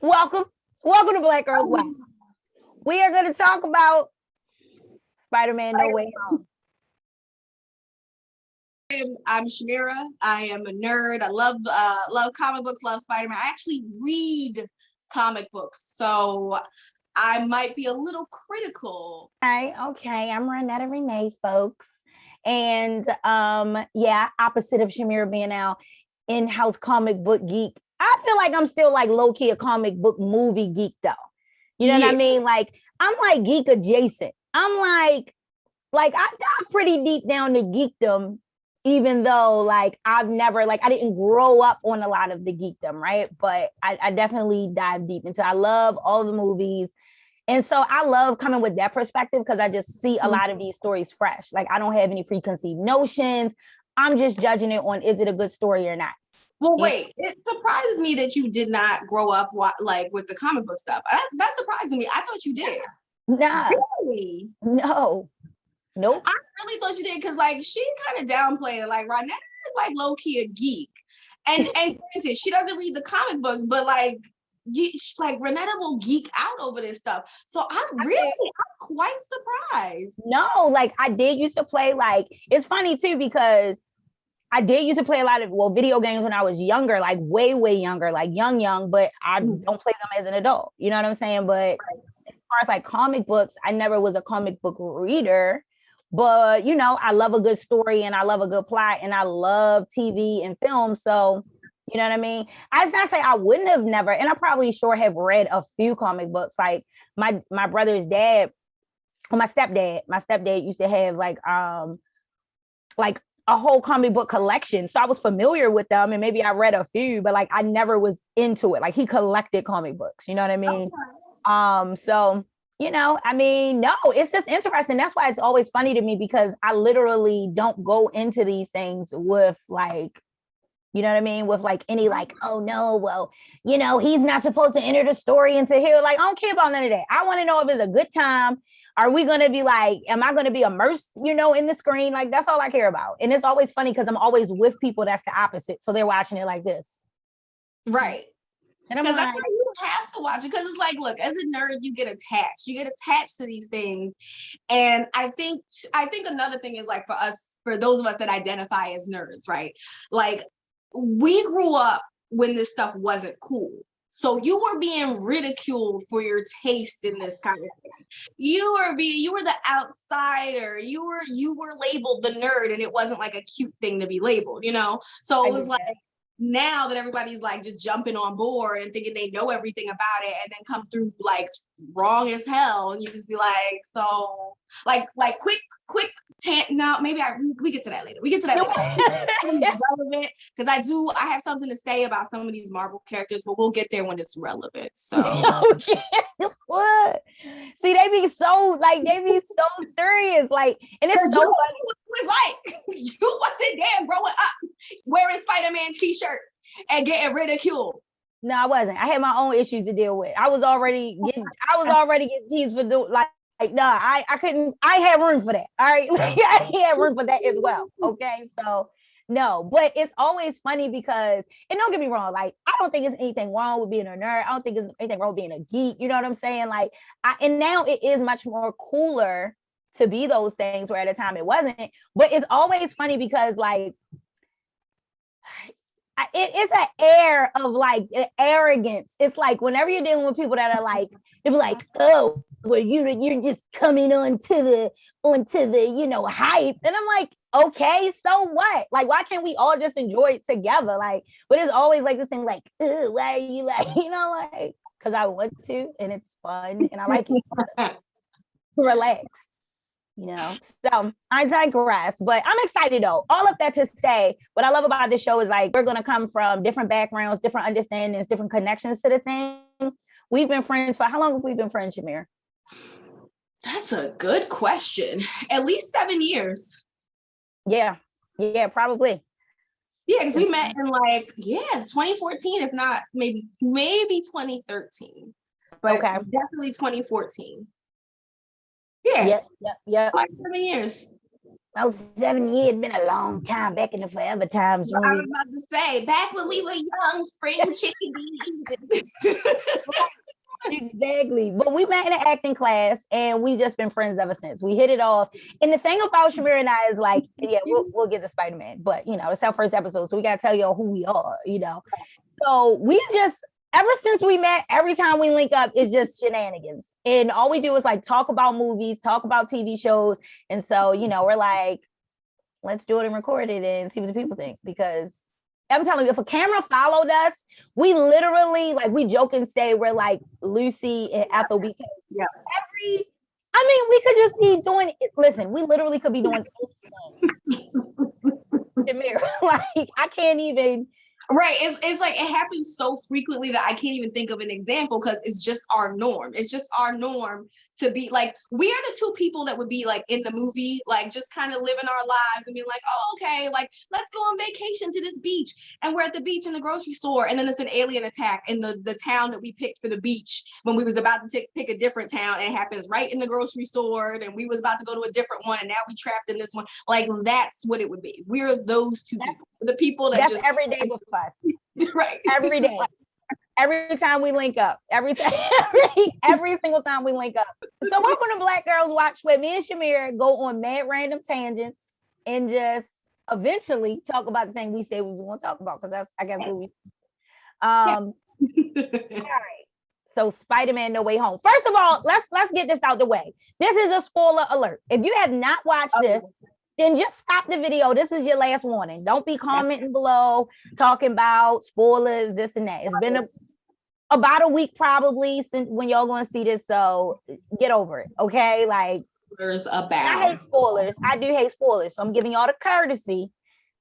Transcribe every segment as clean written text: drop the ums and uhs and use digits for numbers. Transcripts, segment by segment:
Welcome, welcome to Black Girls Watch. We are going to talk about Spider-Man No Way Home. I'm Shamira. I am a nerd. I love comic books, love Spider-Man. I actually read comic books, so I might be a little critical. Okay, I'm Ronnetta Renay, folks. And opposite of Shamira being now in-house comic book geek, I feel like I'm still like low-key a comic book movie geek though. You know what I mean? Like I'm like geek adjacent. I'm like I got pretty deep down to geekdom, even though like I've never I didn't grow up on a lot of the geekdom, right? But I definitely dive deep into. I love all the movies. And so I love coming with that perspective because I just see a lot of these stories fresh. Like I don't have any preconceived notions. I'm just judging it on, is it a good story or not? Well, wait, it surprises me that you did not grow up like with the comic book stuff. That surprises me. I thought you did. Nah. Really? No. Nope. I really thought you did because like she kind of downplayed it. Like Ronnetta is like low-key a geek. And granted, she doesn't read the comic books, but like Ronnetta will geek out over this stuff. So I'm quite surprised. No, like I did used to play, like it's funny too because I did used to play a lot of video games when I was younger, like way younger, like young, but I don't play them as an adult. You know what I'm saying? But as far as like comic books, I never was a comic book reader. But you know, I love a good story and I love a good plot and I love TV and film. So you know what I mean? I was not say I wouldn't have never, and I probably sure have read a few comic books. Like my brother's dad, or my stepdad used to have like a whole comic book collection. So I was familiar with them and maybe I read a few, but like I never was into it. Like he collected comic books, you know what I mean? Okay. So, you know, I mean, no, it's just interesting. That's why it's always funny to me because I literally don't go into these things with like, you know what I mean? With like any like, oh no, well, you know, he's not supposed to enter the story into here. Like, I don't care about none of that. I want to know if it's a good time. Are we going to be like, am I going to be immersed, you know, in the screen? Like, that's all I care about. And it's always funny because I'm always with people that's the opposite. So they're watching it like this. Right. And I'm like, like, you have to watch it because it's like, look, as a nerd, you get attached. You get attached to these things. And I think another thing is like for those of us that identify as nerds, right? Like we grew up when this stuff wasn't cool. So you were being ridiculed for your taste in this kind of thing. You were the outsider. You were labeled the nerd, and it wasn't like a cute thing to be labeled, you know? So it was like now that everybody's like just jumping on board and thinking they know everything about it and then come through like wrong as hell, and you just be like, so like quick no, maybe we get to that later. Relevant because I have something to say about some of these Marvel characters, but we'll get there when it's relevant. So okay. See, they be so serious, like, and it's so funny. It was like you wasn't there growing up wearing Spider-Man t-shirts and getting ridiculed. No, I wasn't. I had my own issues to deal with. I was already getting teased for doing I couldn't. I had room for that. All right, I had room for that as well. Okay, so no, but it's always funny because, and don't get me wrong, like I don't think there's anything wrong with being a nerd. I don't think there's anything wrong with being a geek. You know what I'm saying? Like, and now it is much more cooler to be those things where at a time it wasn't. But it's always funny because like it's an air of like arrogance. It's like whenever you're dealing with people that are like, they'll be like, oh, well, you're just coming onto the you know hype, and I'm like, okay, so what? Like, why can't we all just enjoy it together? Like, but it's always like this thing, like, why are you like, you know, like, because I want to, and it's fun, and I like it. Relax. You know, so I digress, but I'm excited though. All of that to say, what I love about this show is like we're gonna come from different backgrounds, different understandings, different connections to the thing. We've been friends for how long have we been friends, Shamir? That's a good question. At least 7 years. Yeah, probably. Yeah, because we met in 2014, if not maybe 2013, but okay, definitely 2014. Yeah. Yep. Like 7 years. Those 7 years been a long time back in the forever times. I was about to say, back when we were young, spring chickadees. Exactly. But we met in an acting class and we just been friends ever since. We hit it off. And the thing about Shamira and I is like, yeah, we'll get the Spider-Man, but it's our first episode, so we gotta tell y'all who we are. So we just ever since we met, every time we link up, it's just shenanigans. And all we do is like talk about movies, talk about TV shows. And so, we're like, let's do it and record it and see what the people think. Because I'm telling you, if a camera followed us, we literally, like, we joke and say we're like Lucy and Ethel, because we could just be doing, listen, we literally could be doing anything. Like, I can't even. Right. It's like it happens so frequently that I can't even think of an example because it's just our norm. It's just our norm to be like, we are the two people that would be like in the movie, like just kind of living our lives and being like, oh, okay, like let's go on vacation to this beach. And we're at the beach in the grocery store. And then it's an alien attack in the town that we picked for the beach when we was about to pick a different town. And it happens right in the grocery store. And we was about to go to a different one. And now we trapped in this one. Like, that's what it would be. We're those two people. The people that that's just every day with us. Right. Every day. Every time we link up. Every single time we link up. So welcome to Black Girls Watch, where me and Shamira go on mad random tangents and just eventually talk about the thing we said we was going to talk about, because that's, I guess, what we all right. So Spider-Man No Way Home. First of all, let's get this out the way. This is a spoiler alert. If you have not watched this, then just stop the video. This is your last warning. Don't be commenting below, talking about spoilers, this and that. It's been about a week probably since when y'all going to see this, so get over it, okay? Like, spoilers abound. I hate spoilers. I do hate spoilers, so I'm giving y'all the courtesy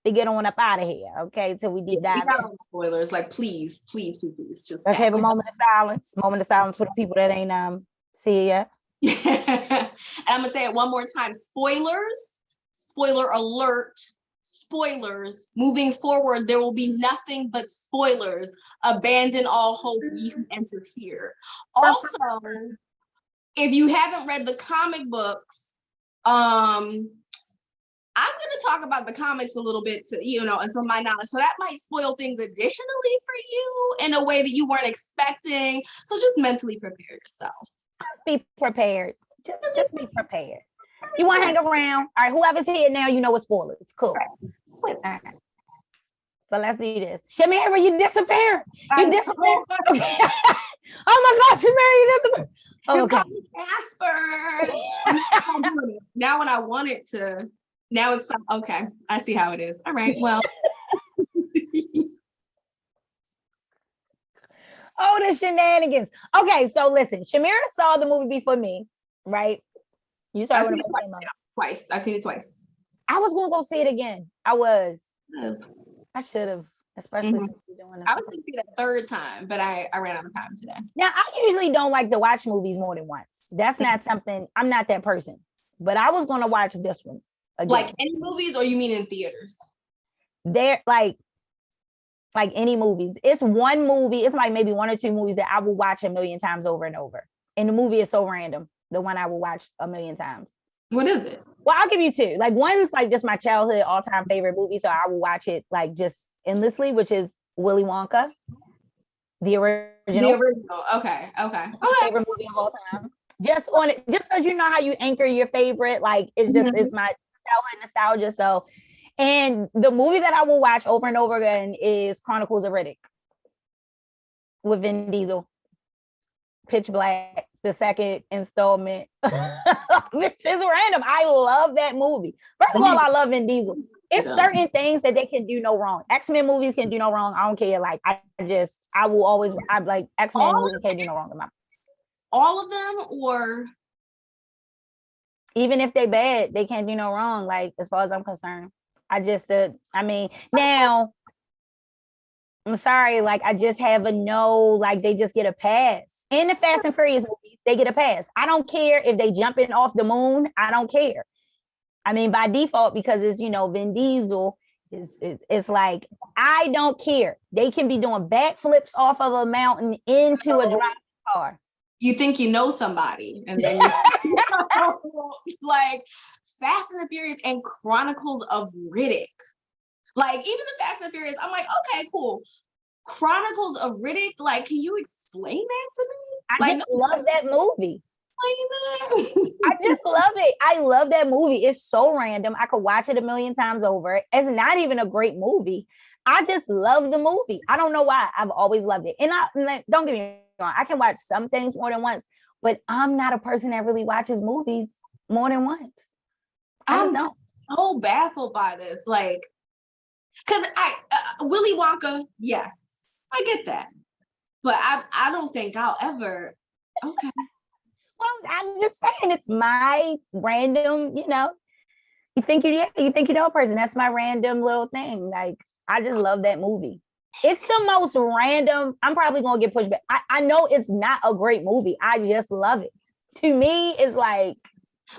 to get on up out of here, okay? Till we deep dive. Spoilers, like please. Just okay, but moment of silence for the people that ain't see it yet. And I'm gonna say it one more time. Spoilers. Spoiler alert, spoilers. Moving forward, there will be nothing but spoilers. Abandon all hope, ye who enter here. Also, if you haven't read the comic books, I'm going to talk about the comics a little bit, and from my knowledge. So that might spoil things additionally for you in a way that you weren't expecting. So just mentally prepare yourself. Just be prepared. Just be prepared. You want to hang around? All right, whoever's here now, you know what spoilers. Cool. All right. So let's do this. Shamira, you disappeared. You disappeared. Okay. Oh my gosh, Shamira, you disappeared. You call me Casper. Now when I want it to, now it's okay. I see how it is. All right, well. Oh, the shenanigans. Okay, so listen, Shamira saw the movie before me, right? You saw it twice. I've seen it twice. I was gonna go see it again. I should have, especially since we're doing this. I was gonna see it a third time, but I ran out of time today. Now, I usually don't like to watch movies more than once. That's not something, I'm not that person. But I was gonna watch this one again. Like any movies, or you mean in theaters? They're like any movies. It's one movie, it's like maybe one or two movies that I will watch a million times over and over. And the movie is so random. The one I will watch a million times. What is it? Well, I'll give you two. Like, one's like just my childhood all-time favorite movie, so I will watch it like just endlessly, which is Willy Wonka, the original. The original. Okay. My favorite movie of all time. Just because you know how you anchor your favorite, like it's just it's my childhood nostalgia. So, and the movie that I will watch over and over again is Chronicles of Riddick with Vin Diesel. Pitch Black, the second installment, which is random. I love that movie. First of all, I love Vin Diesel. It's certain things that they can do no wrong. X-Men movies can do no wrong. I don't care. Like, I like X-Men movies can't do no wrong. All of them, or even if they bad, they can't do no wrong. Like, as far as I'm concerned, now I'm sorry, like I just have a no, like they just get a pass. In the Fast and Furious movies, they get a pass. I don't care if they jumping off the moon. I don't care. I mean, by default, because it's, Vin Diesel, it's like, I don't care. They can be doing backflips off of a mountain into a driving car. you think you know somebody, and then like Fast and the Furious and Chronicles of Riddick. Like even the Fast and the Furious, I'm like, okay, cool. Chronicles of Riddick, like, can you explain that to me? I just love that movie. I just love it. I love that movie. It's so random. I could watch it a million times over. It's not even a great movie. I just love the movie. I don't know why. I've always loved it. And don't get me wrong, I can watch some things more than once, but I'm not a person that really watches movies more than once. I'm so baffled by this. Like, because Willy Wonka, yes, I get that. But I don't think I'll ever, okay. Well, I'm just saying it's my random, you think you know a person. That's my random little thing. Like, I just love that movie. It's the most random. I'm probably gonna get pushed back. I know it's not a great movie. I just love it. To me, it's like.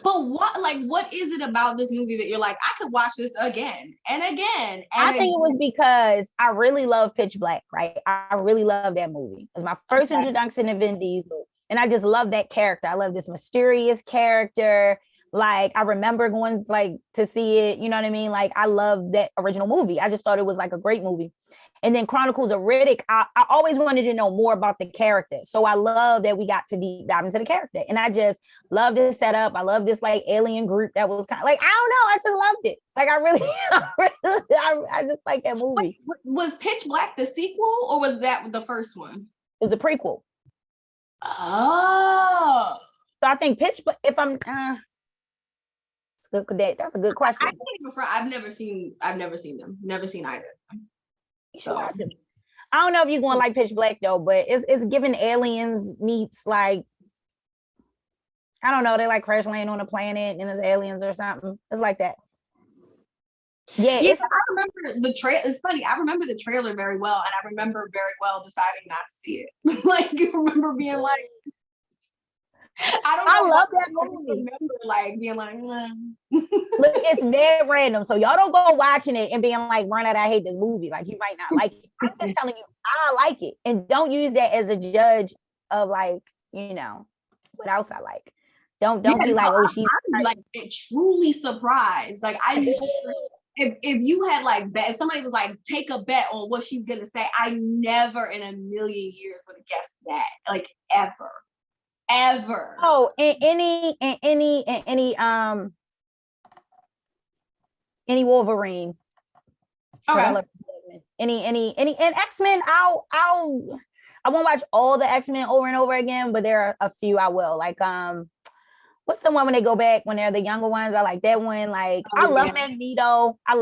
But what is it about this movie that you're like, I could watch this again and again? I think it was because I really love Pitch Black, right? I really love that movie. It was my first introduction to Vin Diesel. And I just love that character. I love this mysterious character. Like, I remember going to see it. You know what I mean? Like, I love that original movie. I just thought it was like a great movie. And then Chronicles of Riddick, I always wanted to know more about the character. So I love that we got to deep dive into the character. And I just love this setup. I love this like alien group that was kind of like, I don't know. I just loved it. Like, I just like that movie. Wait, was Pitch Black the sequel or was that the first one? It was a prequel. Oh. So I think if I'm, that's a good question. I've never seen them. Never seen either. So I don't know if you're going to like Pitch Black though, but it's giving aliens meets like, I don't know, they like crash land on a planet and it's aliens or something. It's like that. Yeah, I remember the trailer. It's funny. I remember the trailer very well, and I remember very well deciding not to see it. Like, you remember being like, I love that movie. I remember like being like, Look, it's mad random. So y'all don't go watching it and being like, Ronnetta, I hate this movie. Like, you might not like it. I'm just telling you, I like it. And don't use that as a judge of like, what else I like. Don't be like, oh, she's like truly surprised. Like, I never, if you had like if somebody was like, take a bet on what she's gonna say, I never in a million years would have guessed that. Like, ever. Oh, and any Wolverine. Okay. Any and X-Men, I won't watch all the X-Men over and over again, but there are a few I will. Like, what's the one when they go back when they're the younger ones? I like that one. Like, I love Magneto. I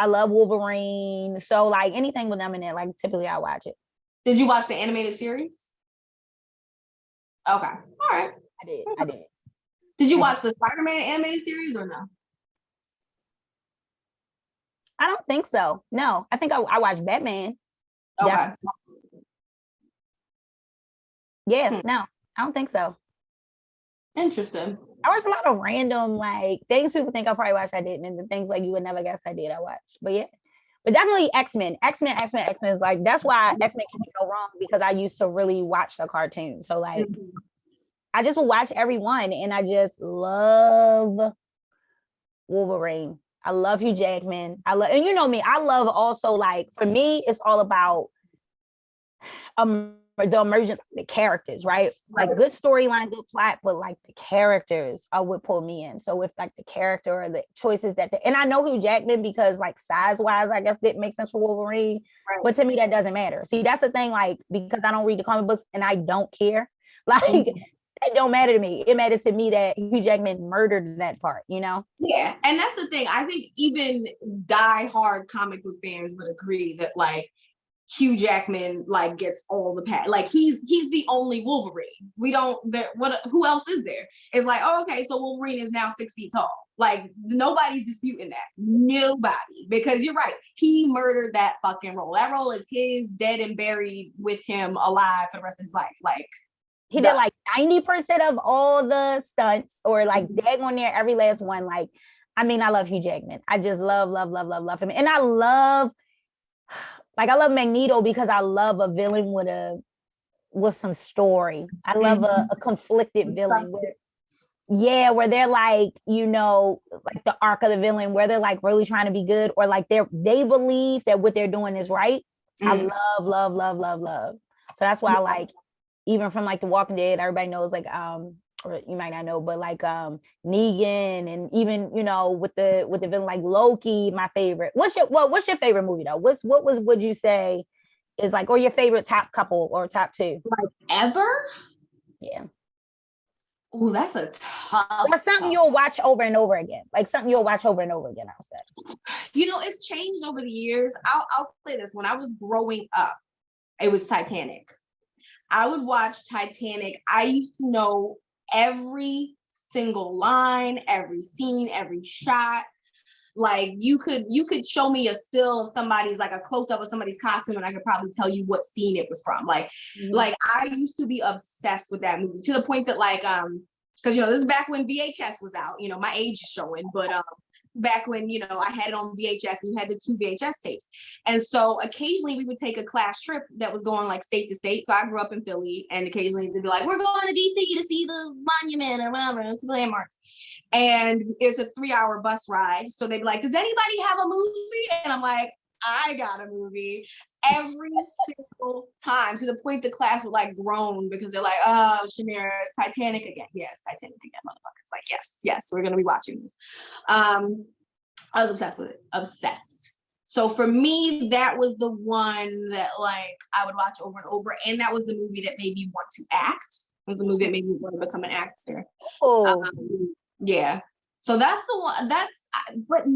love Wolverine. So like anything with them in it, like typically I watch it. Did you watch the animated series? Okay. All right. I did. Did you watch the Spiderman animated series or no? I don't think so. No, I think I watched Batman. Okay. Definitely. Yeah, no, I don't think so. Interesting. I watched a lot of random like things people think I probably watched I didn't, and the things like you would never guess I did I watched. But yeah. But definitely X-Men is like, that's why X-Men can't go wrong, because I used to really watch the cartoon. So like, I just would watch every one, and I just love Wolverine. I love Hugh Jackman. And you know me, I love also like, for me, it's all about the emergence of the characters, right? Like, good storyline, good plot, but like the characters are what pull me in. So if like the character or the choices and I know Hugh Jackman because like size wise, I guess didn't make sense for Wolverine, right. But to me that doesn't matter. See, that's the thing, like, because I don't read the comic books and I don't care, like it don't matter to me. It matters to me that Hugh Jackman murdered that part, Yeah, and that's the thing. I think even die-hard comic book fans would agree that like Hugh Jackman like gets all the pat. Like, he's the only Wolverine. Who else is there? It's like, oh, okay, so Wolverine is now 6 feet tall. Like, nobody's disputing that. Nobody. Because you're right. He murdered that fucking role. That role is his, dead and buried with him alive for the rest of his life. Like, he did like 90% of all the stunts, or like dag on there every last one. Like, I mean, I love Hugh Jackman. I just love him. And I love Magneto because I love a villain with a with some story. I love a conflicted villain. Where they're like, like the arc of the villain, where they're like really trying to be good, or like they believe that what they're doing is right. I love, love, love, love, love. So that's why I like, even from like The Walking Dead, everybody knows like or you might not know, but like Negan, and even with the villain like Loki, my favorite. What's your favorite movie though? Would you say is like, or your favorite top couple or top two? Like ever? Yeah. Oh, that's a tough. Or something you'll watch over and over again. Like something you'll watch over and over again, I'll say. It's changed over the years. I'll say this. When I was growing up, it was Titanic. I would watch Titanic. I used to know every single line, every scene, every shot. Like you could show me a still of somebody's, like a close-up of somebody's costume, and I could probably tell you what scene it was from. Like I used to be obsessed with that movie, to the point that like because this is back when VHS was out. My age is showing, but back when I had it on VHS, and you had the 2 VHS tapes. And so occasionally we would take a class trip that was going like state to state. So I grew up in Philly, and occasionally they'd be like, we're going to DC to see the monument or whatever, it's landmarks. And it's a 3-hour bus ride. So they'd be like, does anybody have a movie? And I'm like, I got a movie every single time, to the point the class would like groan, because they're like, oh, Shamira, it's Titanic again. Yes, Titanic again, motherfuckers. Like, yes, we're going to be watching this. I was obsessed with it. Obsessed. So for me, that was the one that like I would watch over and over. And that was the movie that made me want to act. It was the movie that made me want to become an actor. Oh. Yeah. So that's the one.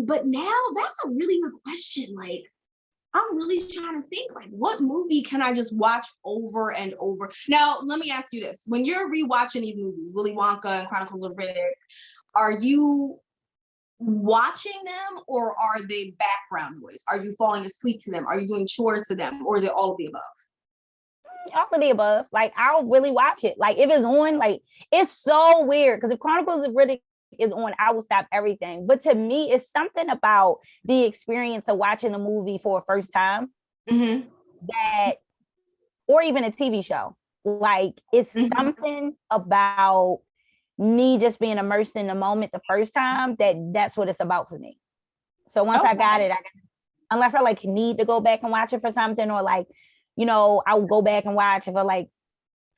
But now that's a really good question. Like, I'm really trying to think, like, what movie can I just watch over and over? Now, let me ask you this. When you're rewatching these movies, Willy Wonka and Chronicles of Riddick, are you watching them, or are they background noise? Are you falling asleep to them? Are you doing chores to them? Or is it all of the above? All of the above. Like, I'll really watch it. Like, if it's on, like, it's so weird, because if Chronicles of Riddick is on, I will stop everything. But to me, it's something about the experience of watching a movie for a first time, that, or even a TV show. Like, it's something about me just being immersed in the moment the first time, that's what it's about for me. So once I got it, unless I like need to go back and watch it for something, or like, I'll go back and watch if I like,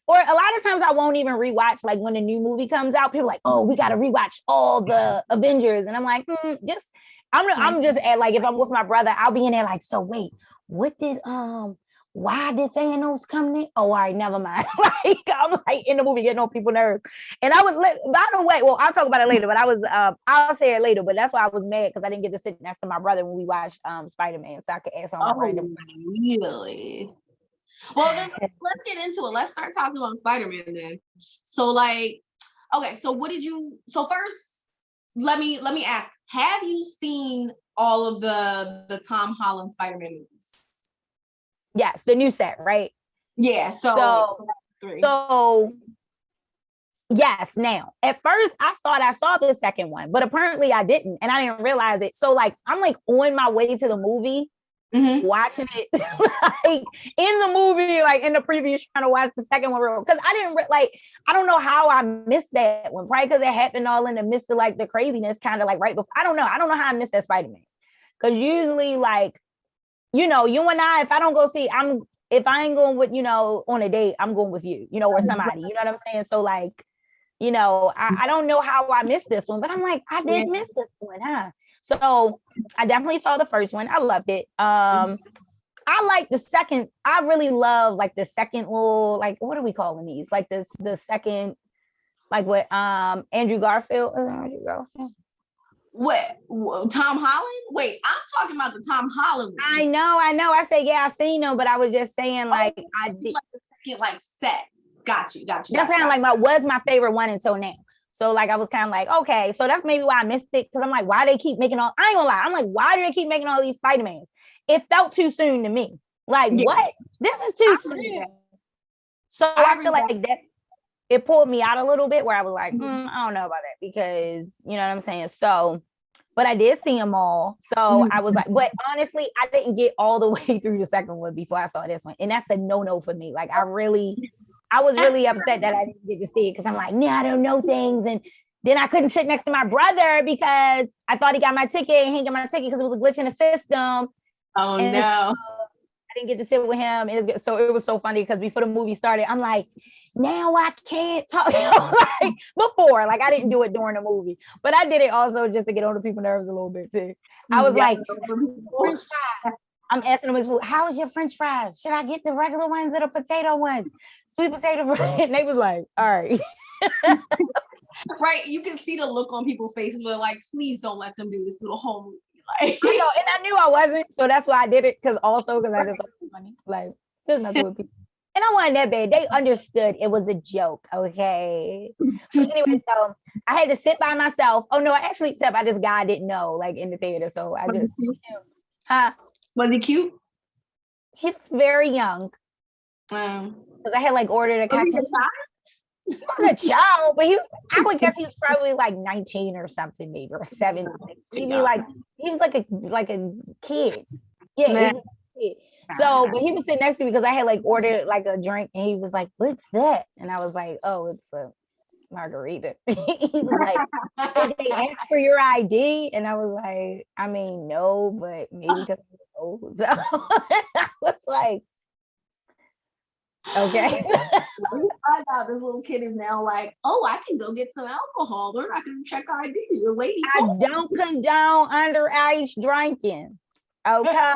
or a lot of times I won't even rewatch. Like when a new movie comes out, people are like, oh, we got to rewatch all the Avengers. And I'm like, I'm just at, like, if I'm with my brother, I'll be in there like, so wait, why did Thanos come in? Oh, all right, never mind. Like, I'm like in the movie getting on people's nerves. And I was, by the way, well, I'll talk about it later, but I'll say it later, but that's why I was mad, because I didn't get to sit next to my brother when we watched Spiderman, so I could ask on random. Really? Well, then let's get into it. Let's start talking about Spider-Man then. So like, okay, so first, let me ask, have you seen all of the Tom Holland Spider-Man movies? Yes, the new set, right? Yeah, so yes. Now, at first I thought I saw the second one, but apparently I didn't, and I didn't realize it. So like, I'm like on my way to the movie, watching it like in the movie, like in the preview, trying to watch the second one, because I didn't I don't know how I missed that one, probably because it happened all in the midst of like the craziness, kind of like right before. I don't know how I missed that Spider-Man, because usually like, you and I, if I don't go see, if I ain't going with, on a date, I'm going with you, or somebody, you know what I'm saying? So like, I don't know how I missed this one, but I'm like, I did miss this one, huh? So I definitely saw the first one. I loved it. I like the second. I really love like the second little, like, what are we calling these? Like the second, like what Andrew Garfield. What, Tom Holland? Wait, I'm talking about the Tom Holland one. I know. I say, yeah, I seen them, but I was just saying, like, I did like the second like set. Got you. That's kind of like was my favorite one until now. So like, I was kind of like, okay, so that's maybe why I missed it, because I'm like, why they keep making all? I ain't gonna lie, I'm like, why do they keep making all these Spider-Mans? It felt too soon to me. Like, what? This is too soon. So I feel like that it pulled me out a little bit, where I was like, I don't know about that, because you know what I'm saying? So, but I did see them all. So I was like, but honestly, I didn't get all the way through the second one before I saw this one. And that's a no-no for me. Like, I really I was really upset that I didn't get to see it because I'm like, nah, I don't know things. And then I couldn't sit next to my brother because I thought he got my ticket and he didn't get my ticket because it was a glitch in the system. Oh and no. I didn't get to sit with him. So it was so funny because before the movie started, I'm like, now I can't talk. Like before, like I didn't do it during the movie, but I did it also just to get on the people's nerves a little bit too. I was like, French fries. I'm asking them, how's your French fries? Should I get the regular ones or the potato ones? Sweet potato fries. And they was like, all right. Right. You can see the look on people's faces where like, please don't let them do this through the whole movie. Like, I know, and I knew I wasn't, so that's why I did it. Because I just thought it was funny. Like, there's nothing with people, and I wasn't that bad. They understood it was a joke, okay. But anyway, so I had to sit by myself. Oh no, I actually sat by this guy I didn't know, like in the theater. So I just, was he cute? He was very young. Because I had like ordered a cocktail. He wasn't a child, but I would guess he was probably like 19 or something, maybe, or 7. He was like a kid. Yeah, he was a kid. So, but he was sitting next to me because I had like ordered like a drink, and he was like, "What's that?" And I was like, "Oh, it's a margarita." He was like, "Did they ask for your ID?" And I was like, "I mean, no, but maybe because I'm old." So I was like, okay. I thought this little kid is now like, oh, I can go get some alcohol. They're not going to check ID. The lady told I don't condone underage drinking. Okay.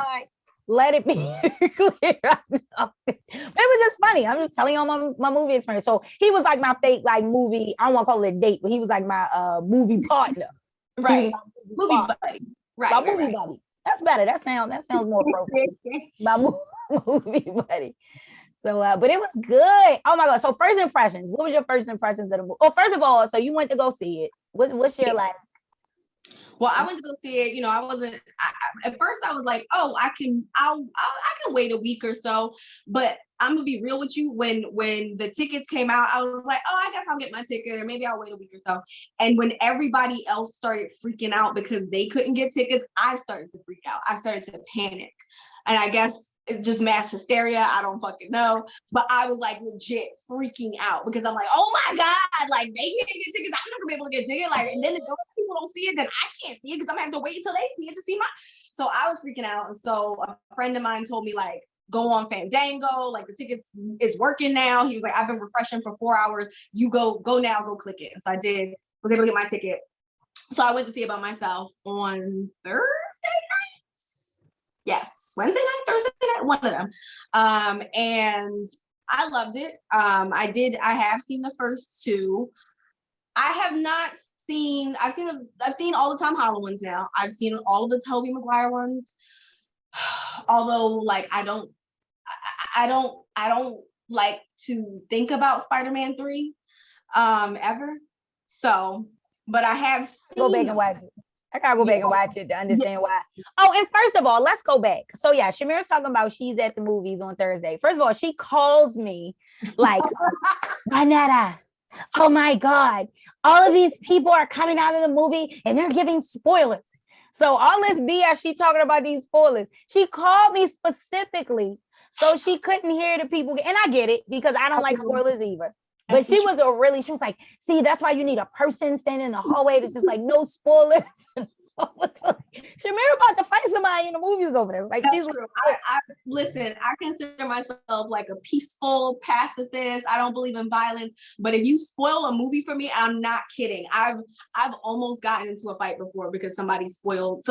Let it be clear. But it was just funny. I'm just telling you all my movie experience. So he was like my fake like movie. I don't want to call it a date, but he was like my movie partner. Right. Movie buddy. Right. My movie buddy. That's better. That sounds more appropriate. My movie buddy. So, but it was good. Oh my God. So first impressions. What was your first impressions of the movie? Oh, first of all, so you went to go see it. What's your like? Well, I went to go see it. You know, I wasn't. At first, I was like, "Oh, I can wait a week or so." But I'm gonna be real with you. When the tickets came out, I was like, "Oh, I guess I'll get my ticket, or maybe I'll wait a week or so." And when everybody else started freaking out because they couldn't get tickets, I started to freak out. I started to panic, and I guess it's just mass hysteria. I don't fucking know. But I was like legit freaking out because I'm like, oh my God, like they can't get tickets. I'm not gonna be able to get tickets. Like, and then if those people don't see it, then I can't see it because I'm gonna have to wait until they see it to see my. So I was freaking out. And so a friend of mine told me, like, go on Fandango, like the tickets is working now. He was like, I've been refreshing for 4 hours. You go now, go click it. And so I did, was able to get my ticket. So I went to see it by myself on Thursday night. Yes, Wednesday night, Thursday night, one of them. And I loved it. I have seen the first two. I have not seen, I've seen all the Tom Holland ones now. I've seen all of the Tobey Maguire ones. Although like I don't like to think about Spider-Man 3 ever. So, but I have seen go back and watch it. I gotta go back and watch it to understand why. Oh, and first of all, let's go back. So yeah, Shamira's talking about she's at the movies on Thursday. First of all, she calls me like, Ronnetta, oh my God, all of these people are coming out of the movie and they're giving spoilers. So all this BS, she talking about these spoilers. She called me specifically so she couldn't hear the people. And I get it because I don't like spoilers either. But she was like, see, that's why you need a person standing in the hallway that's just like, no spoilers. Shamira about to fight somebody in the movies over there. Like, she's true. Listen, I consider myself like a peaceful pacifist. I don't believe in violence. But if you spoil a movie for me, I'm not kidding. I've almost gotten into a fight before because somebody spoiled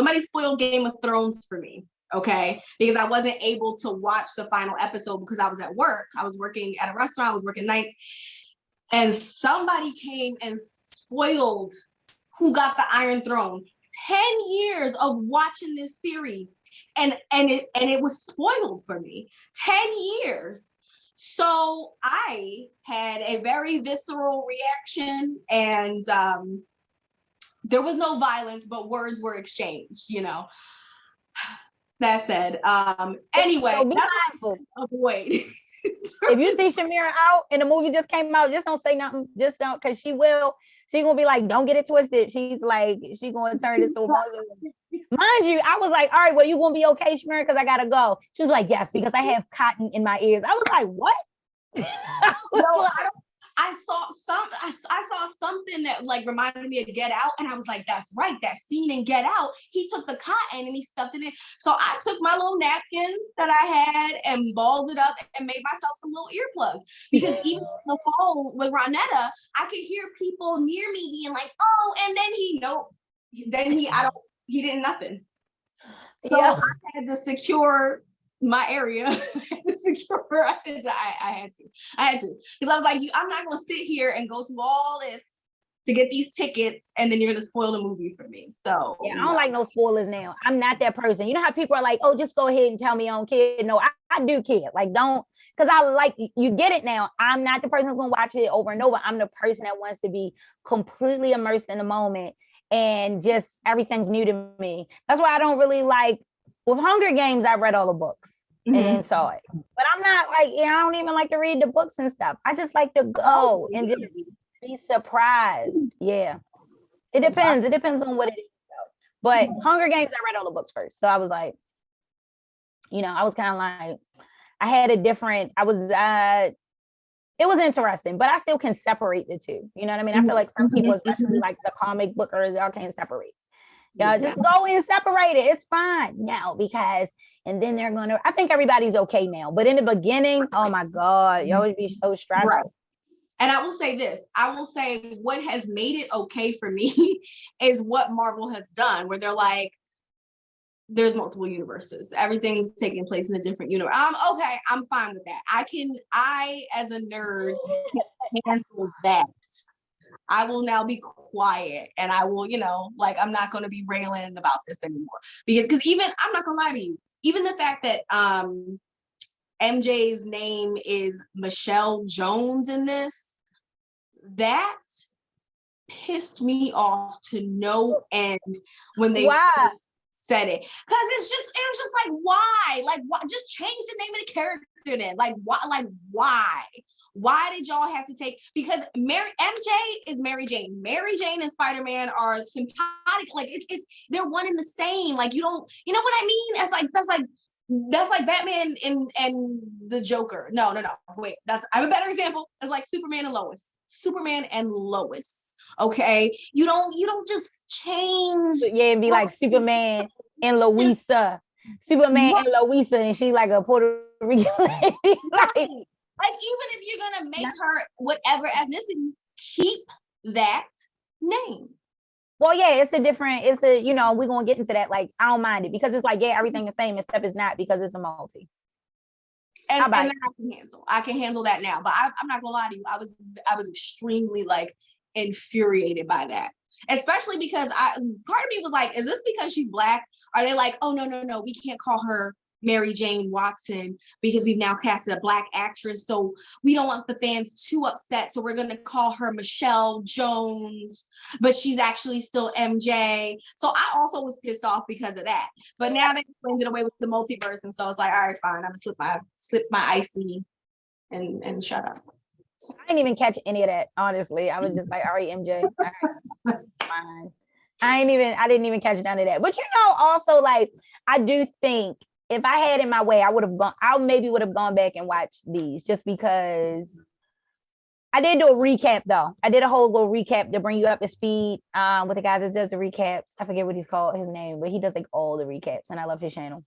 Game of Thrones for me. Okay, because I wasn't able to watch the final episode because I was at work. I was working at a restaurant. I was working nights. And somebody came and spoiled who got the Iron Throne. 10 years of watching this series, and it was spoiled for me. 10 years. So I had a very visceral reaction, and there was no violence, but words were exchanged, you know. That said, anyway, so be mindful. Avoid. If you see Shamira out and the movie just came out, just don't say nothing. Just don't, because she's gonna be like, don't get it twisted. She's like, she's gonna turn it so mind you, I was like, all right, well, you gonna be okay, Shamira, because I gotta go. She was like, yes, because I have cotton in my ears. I was like, what? No, I saw something that like reminded me of Get Out, and I was like, that's right, that scene in Get Out, he took the cotton and he stuffed it in. So I took my little napkin that I had and balled it up and made myself some little earplugs, because even on the phone with Ronnetta, I could hear people near me being like, oh, and then he didn't nothing. So I had to secure my area. I had to, because I was like, I'm not gonna sit here and go through all this to get these tickets, and then you're gonna spoil the movie for me. So yeah, I don't like no spoilers now. I'm not that person. You know how people are like, oh, just go ahead and tell me I don't care. No, I do care. Like, don't, because I like, you get it now. I'm not the person who's gonna watch it over and over. I'm the person that wants to be completely immersed in the moment, and just everything's new to me. That's why I don't really like, with Hunger Games, I read all the books and then saw it. But I'm not like, I don't even like to read the books and stuff. I just like to go and just be surprised. Yeah. It depends. It depends on what it is. But Hunger Games, I read all the books first. So I was like, I was kind of like, I had a different, it was interesting, but I still can separate the two. You know what I mean? I feel like some people, especially like the comic bookers, y'all can't separate. Y'all just go and separate it. It's fine now, because, and then they're going to, I think everybody's okay now. But in the beginning, oh my God, y'all would be so stressful. Right. And I will say this, what has made it okay for me is what Marvel has done, where they're like, there's multiple universes. Everything's taking place in a different universe. Okay, I'm fine with that. I as a nerd can handle that. I will now be quiet, and I will, I'm not going to be railing about this anymore, because even, I'm not going to lie to you, even the fact that MJ's name is Michelle Jones in this, that pissed me off to no end when they said it, because it was just like, why? Like, why? Just change the name of the character then. Like, why? Why did y'all have to take, because MJ is Mary Jane. Mary Jane and Spiderman are sympathetic. Like, it's they're one and the same. Like, you know what I mean? That's like Batman and the Joker. No. Wait, I have a better example. It's like Superman and Lois. Okay, you don't just change. Yeah, it'd be like Superman and Louisa. And she like a Puerto Rican lady. Like, even if you're gonna make her whatever ethnicity, keep that name. Well, yeah, we're gonna get into that. Like, I don't mind it, because it's like, yeah, everything the same, except it's not, because it's a multi. And I can handle that now. But I'm not gonna lie to you, I was extremely like infuriated by that. Especially because part of me was like, is this because she's Black? Are they like, oh no, we can't call her Mary Jane Watson because we've now casted a Black actress, so we don't want the fans too upset, so we're going to call her Michelle Jones, but she's actually still MJ. So I also was pissed off because of that. But now they explained it away with the multiverse, and so it's like, all right, fine, I'm gonna slip my icy and shut up. I didn't even catch any of that, honestly. I was just like, all right, MJ, all right, fine. I didn't even catch none of that. But also, like, I do think if I had it my way, I maybe would have gone back and watched these, just because I did do a recap though. I did a whole little recap to bring you up to speed with the guy that does the recaps. I forget what he's called, his name, but he does like all the recaps, and I love his channel.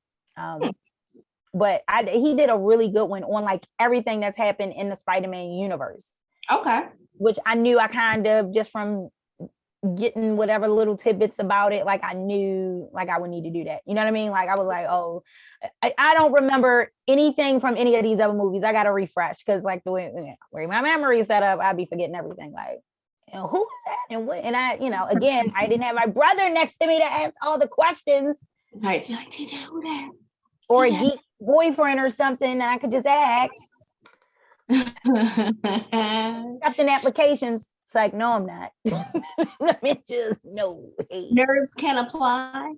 But he did a really good one on like everything that's happened in the Spider-Man universe. Okay. Which I knew, I kind of, just from getting whatever little tidbits about it, like I knew like I would need to do that. You know what I mean? Like, I was like, oh, I don't remember anything from any of these other movies. I got to refresh, because like the way my memory is set up, I'd be forgetting everything. Like, who is that and what? And I, again, I didn't have my brother next to me to ask all the questions. Right. So like, TJ, who that? Or a geek boyfriend or something that I could just ask. Accepting applications. It's like, no, I'm not. Let me just no. Nerds can apply.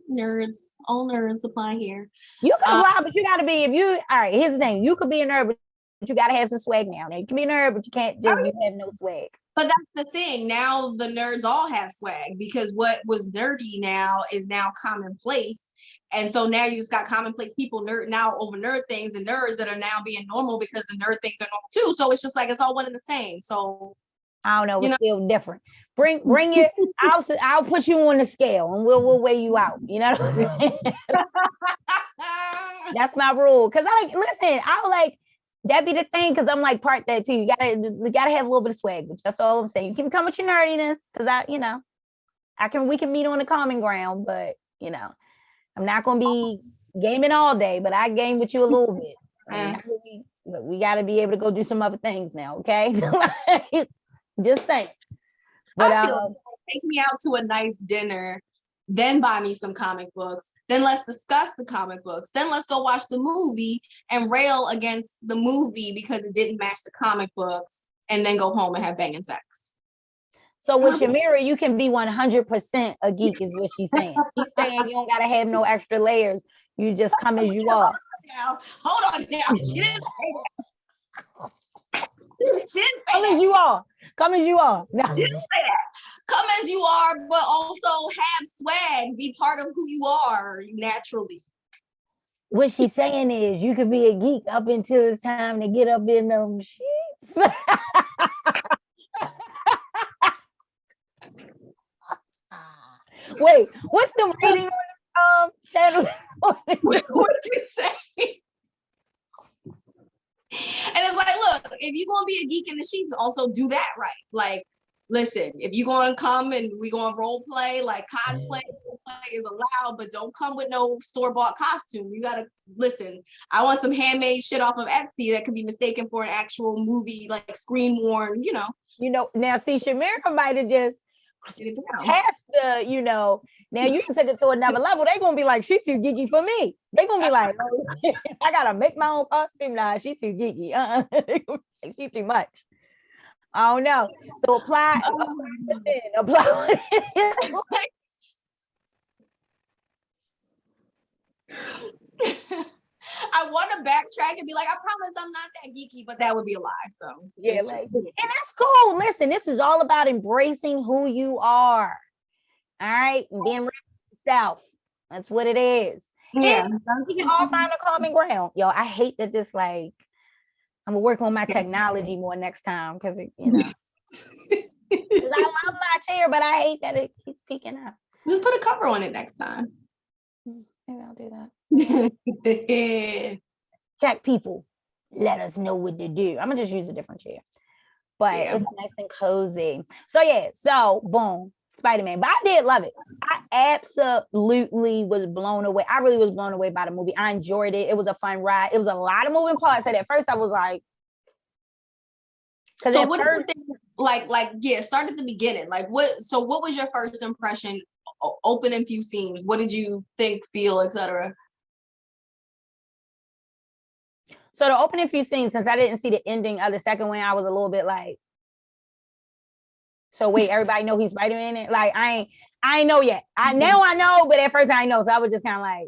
All nerds apply here. You can apply, but you gotta be, all right, here's the thing. You could be a nerd, but you gotta have some swag now. You can be a nerd, but you can't just you have no swag. But that's the thing. Now the nerds all have swag because what was nerdy now is now commonplace. And so now you just got commonplace people nerd now over nerd things, and nerds that are now being normal because the nerd things are normal too. So it's just like it's all one and the same. So I don't know, it's still different. Bring your I'll put you on the scale and we'll weigh you out. You know what I'm saying? That's my rule. Cause I like listen, I like that be the thing because I'm like part that too. You gotta have a little bit of swag, but that's all I'm saying. You can come with your nerdiness because we can meet on the common ground, but I'm not gonna be gaming all day, but I game with you a little bit. But we got to be able to go do some other things now, okay? Just saying. But take me out to a nice dinner, then buy me some comic books, then let's discuss the comic books, then let's go watch the movie and rail against the movie because it didn't match the comic books, and then go home and have banging sex. So with Shamira, you can be 100% a geek, is what she's saying. She's saying you don't gotta have no extra layers. You just come as you are. Hold on now. She didn't say that. Come as you are. Come as you are. No. She didn't say that. Come as you are, but also have swag. Be part of who you are naturally. What she's saying is you could be a geek up until it's time to get up in them sheets. Wait, what's the rating on the channel? What you say? And it's like, look, if you're gonna be a geek in the sheets, also do that right. Like, listen, if you're gonna come and we're gonna role play, like cosplay is allowed, but don't come with no store-bought costume. You gotta listen. I want some handmade shit off of Etsy that could be mistaken for an actual movie, like screen worn, Now see, Shamira might have just half the, now you can take it to another level. They're gonna be like, she too geeky for me. They're gonna be like, oh, I gotta make my own costume. Nah, she too geeky. She too much. Oh no. So apply. I want to backtrack and be like, I promise I'm not that geeky, but that would be a lie. So yeah, and that's cool. Listen, this is all about embracing who you are. All right, being real with yourself. That's what it is. Yeah, we can all find a common ground. Yo, I hate that this I'm gonna work on my technology more next time because I love my chair, but I hate that it keeps peeking up. Just put a cover on it next time. Maybe I'll do that. Tech people, let us know what to do. I'm gonna just use a different chair, but it's nice and cozy. So boom, Spider-Man. But I did love it. I absolutely was blown away. I really was blown away by the movie. I enjoyed it. It was a fun ride. It was a lot of moving parts. And at first I was like, so what do you think, start at the beginning. What was your first impression? Opening few scenes. What did you think, feel, etc.? So the opening few scenes, since I didn't see the ending of the second one, I was a little bit like, so wait, everybody know he's Spider-Man? Like, I ain't know yet. I know, but at first I know. So I was just kind of like,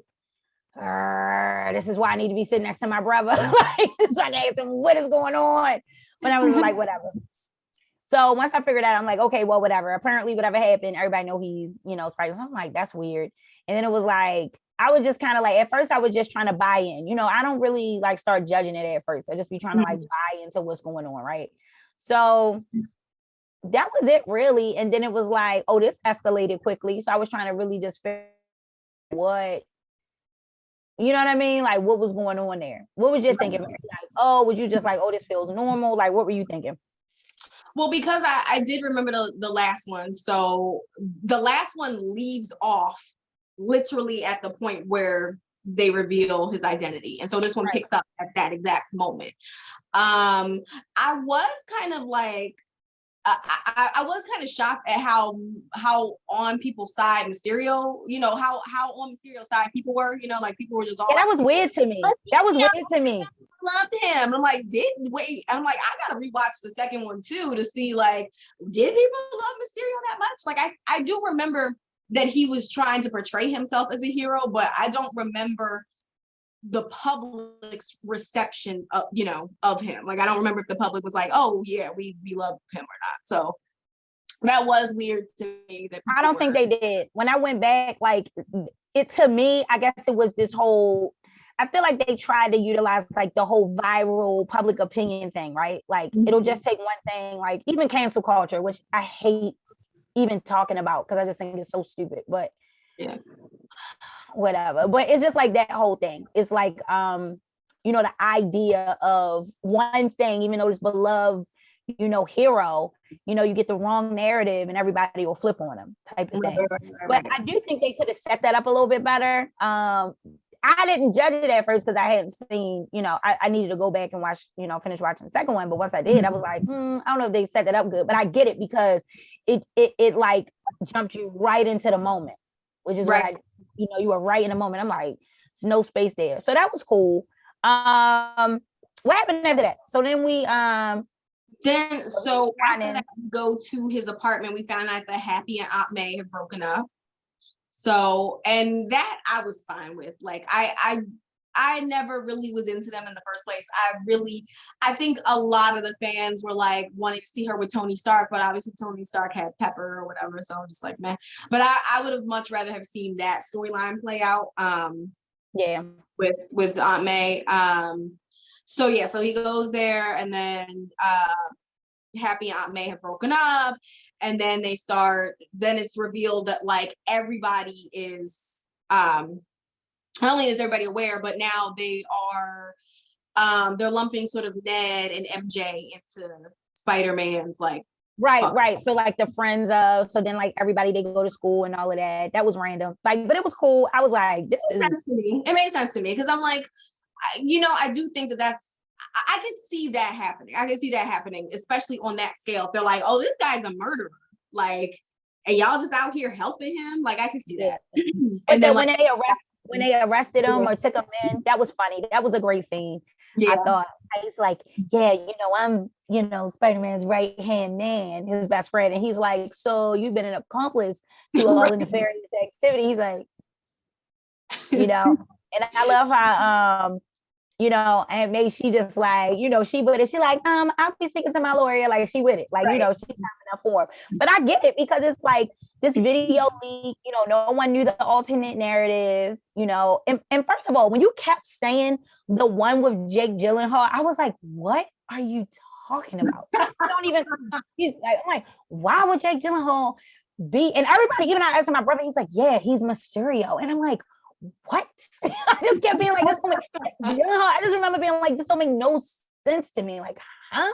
this is why I need to be sitting next to my brother. So I asked him, what is going on? But I was like, whatever. So once I figured out, I'm like, okay, well, whatever. Apparently, whatever happened, everybody know he's, Spider-Man. So I'm like, that's weird. And then it was like, I was just kind of like, at first I was just trying to buy in. I don't really start judging it at first. I just be trying to buy into what's going on, right? So that was it really. And then it was like, oh, this escalated quickly. So I was trying to really just figure what, you know what I mean? Like, what was going on there? What was you thinking? Like, oh, was you just like, oh, this feels normal? Like, what were you thinking? Well, because I did remember the last one. So the last one leaves off literally at the point where they reveal his identity. And so this one picks up at that exact moment. I was kind of like, I was kind of shocked at how on people's side Mysterio, how on Mysterio's side people were, like people were just all that was weird to me. That was weird to me. Loved him. I'm like, I'm like, I gotta rewatch the second one too to see like, did people love Mysterio that much? Like I do remember that he was trying to portray himself as a hero, but I don't remember the public's reception of him. Like I don't remember if the public was like, oh yeah, we love him or not. So That was weird to me. I don't think they did. When I went back, like it to me, I guess it was this whole. I feel like they tried to utilize like the whole viral public opinion thing, right? Like it'll just take one thing, like even cancel culture, which I hate even talking about because I just think it's so stupid. But yeah, whatever. But it's just like that whole thing. It's like the idea of one thing, even though this beloved, hero, you get the wrong narrative and everybody will flip on him type of thing. But I do think they could have set that up a little bit better. I didn't judge it at first because I hadn't seen, I needed to go back and watch, finish watching the second one. But once I did, I was like, I don't know if they set that up good, but I get it because it like jumped you right into the moment, which is right. You were right in the moment. I'm like, there's no space there. So that was cool. What happened after that? So then we after that we go to his apartment. We found out that Happy and Aunt May have broken up. So, and that I was fine with. Like I never really was into them in the first place. I think a lot of the fans were like wanting to see her with Tony Stark, but obviously Tony Stark had Pepper or whatever. So I'm just like, man. But I would have much rather have seen that storyline play out. With Aunt May. So he goes there, and then Happy and Aunt May have broken up, and then then it's revealed that like everybody is not only is everybody aware, but now they are they're lumping sort of Ned and MJ into Spider-Man's like right. So like the friends of, so then like everybody, they go to school and all of that. That was random. Like, but it was cool. I was like, it made sense to me because I'm like, I do think I could see that happening. I could see that happening, especially on that scale. If they're like, oh, this guy's a murderer, like, and y'all just out here helping him. Like, I could see that. And then when they arrested him or took him in, that was funny. That was a great scene. I thought, he's like, I'm, Spider-Man's right-hand man, his best friend. And he's like, so you've been an accomplice to all the nefarious activity. He's like, and I love how, and maybe she just like, she with it. She like, I'll be speaking to my lawyer. Like she with it. Like, she's not enough for him. But I get it because it's like this video leak, no one knew the alternate narrative, and first of all, when you kept saying the one with Jake Gyllenhaal, I was like, what are you talking about? I don't even, I'm like, why would Jake Gyllenhaal be, and everybody, even I asked my brother, he's like, yeah, he's Mysterio. And I'm like, what? I just kept being like, I just remember being like, this don't make no sense to me. Like, huh?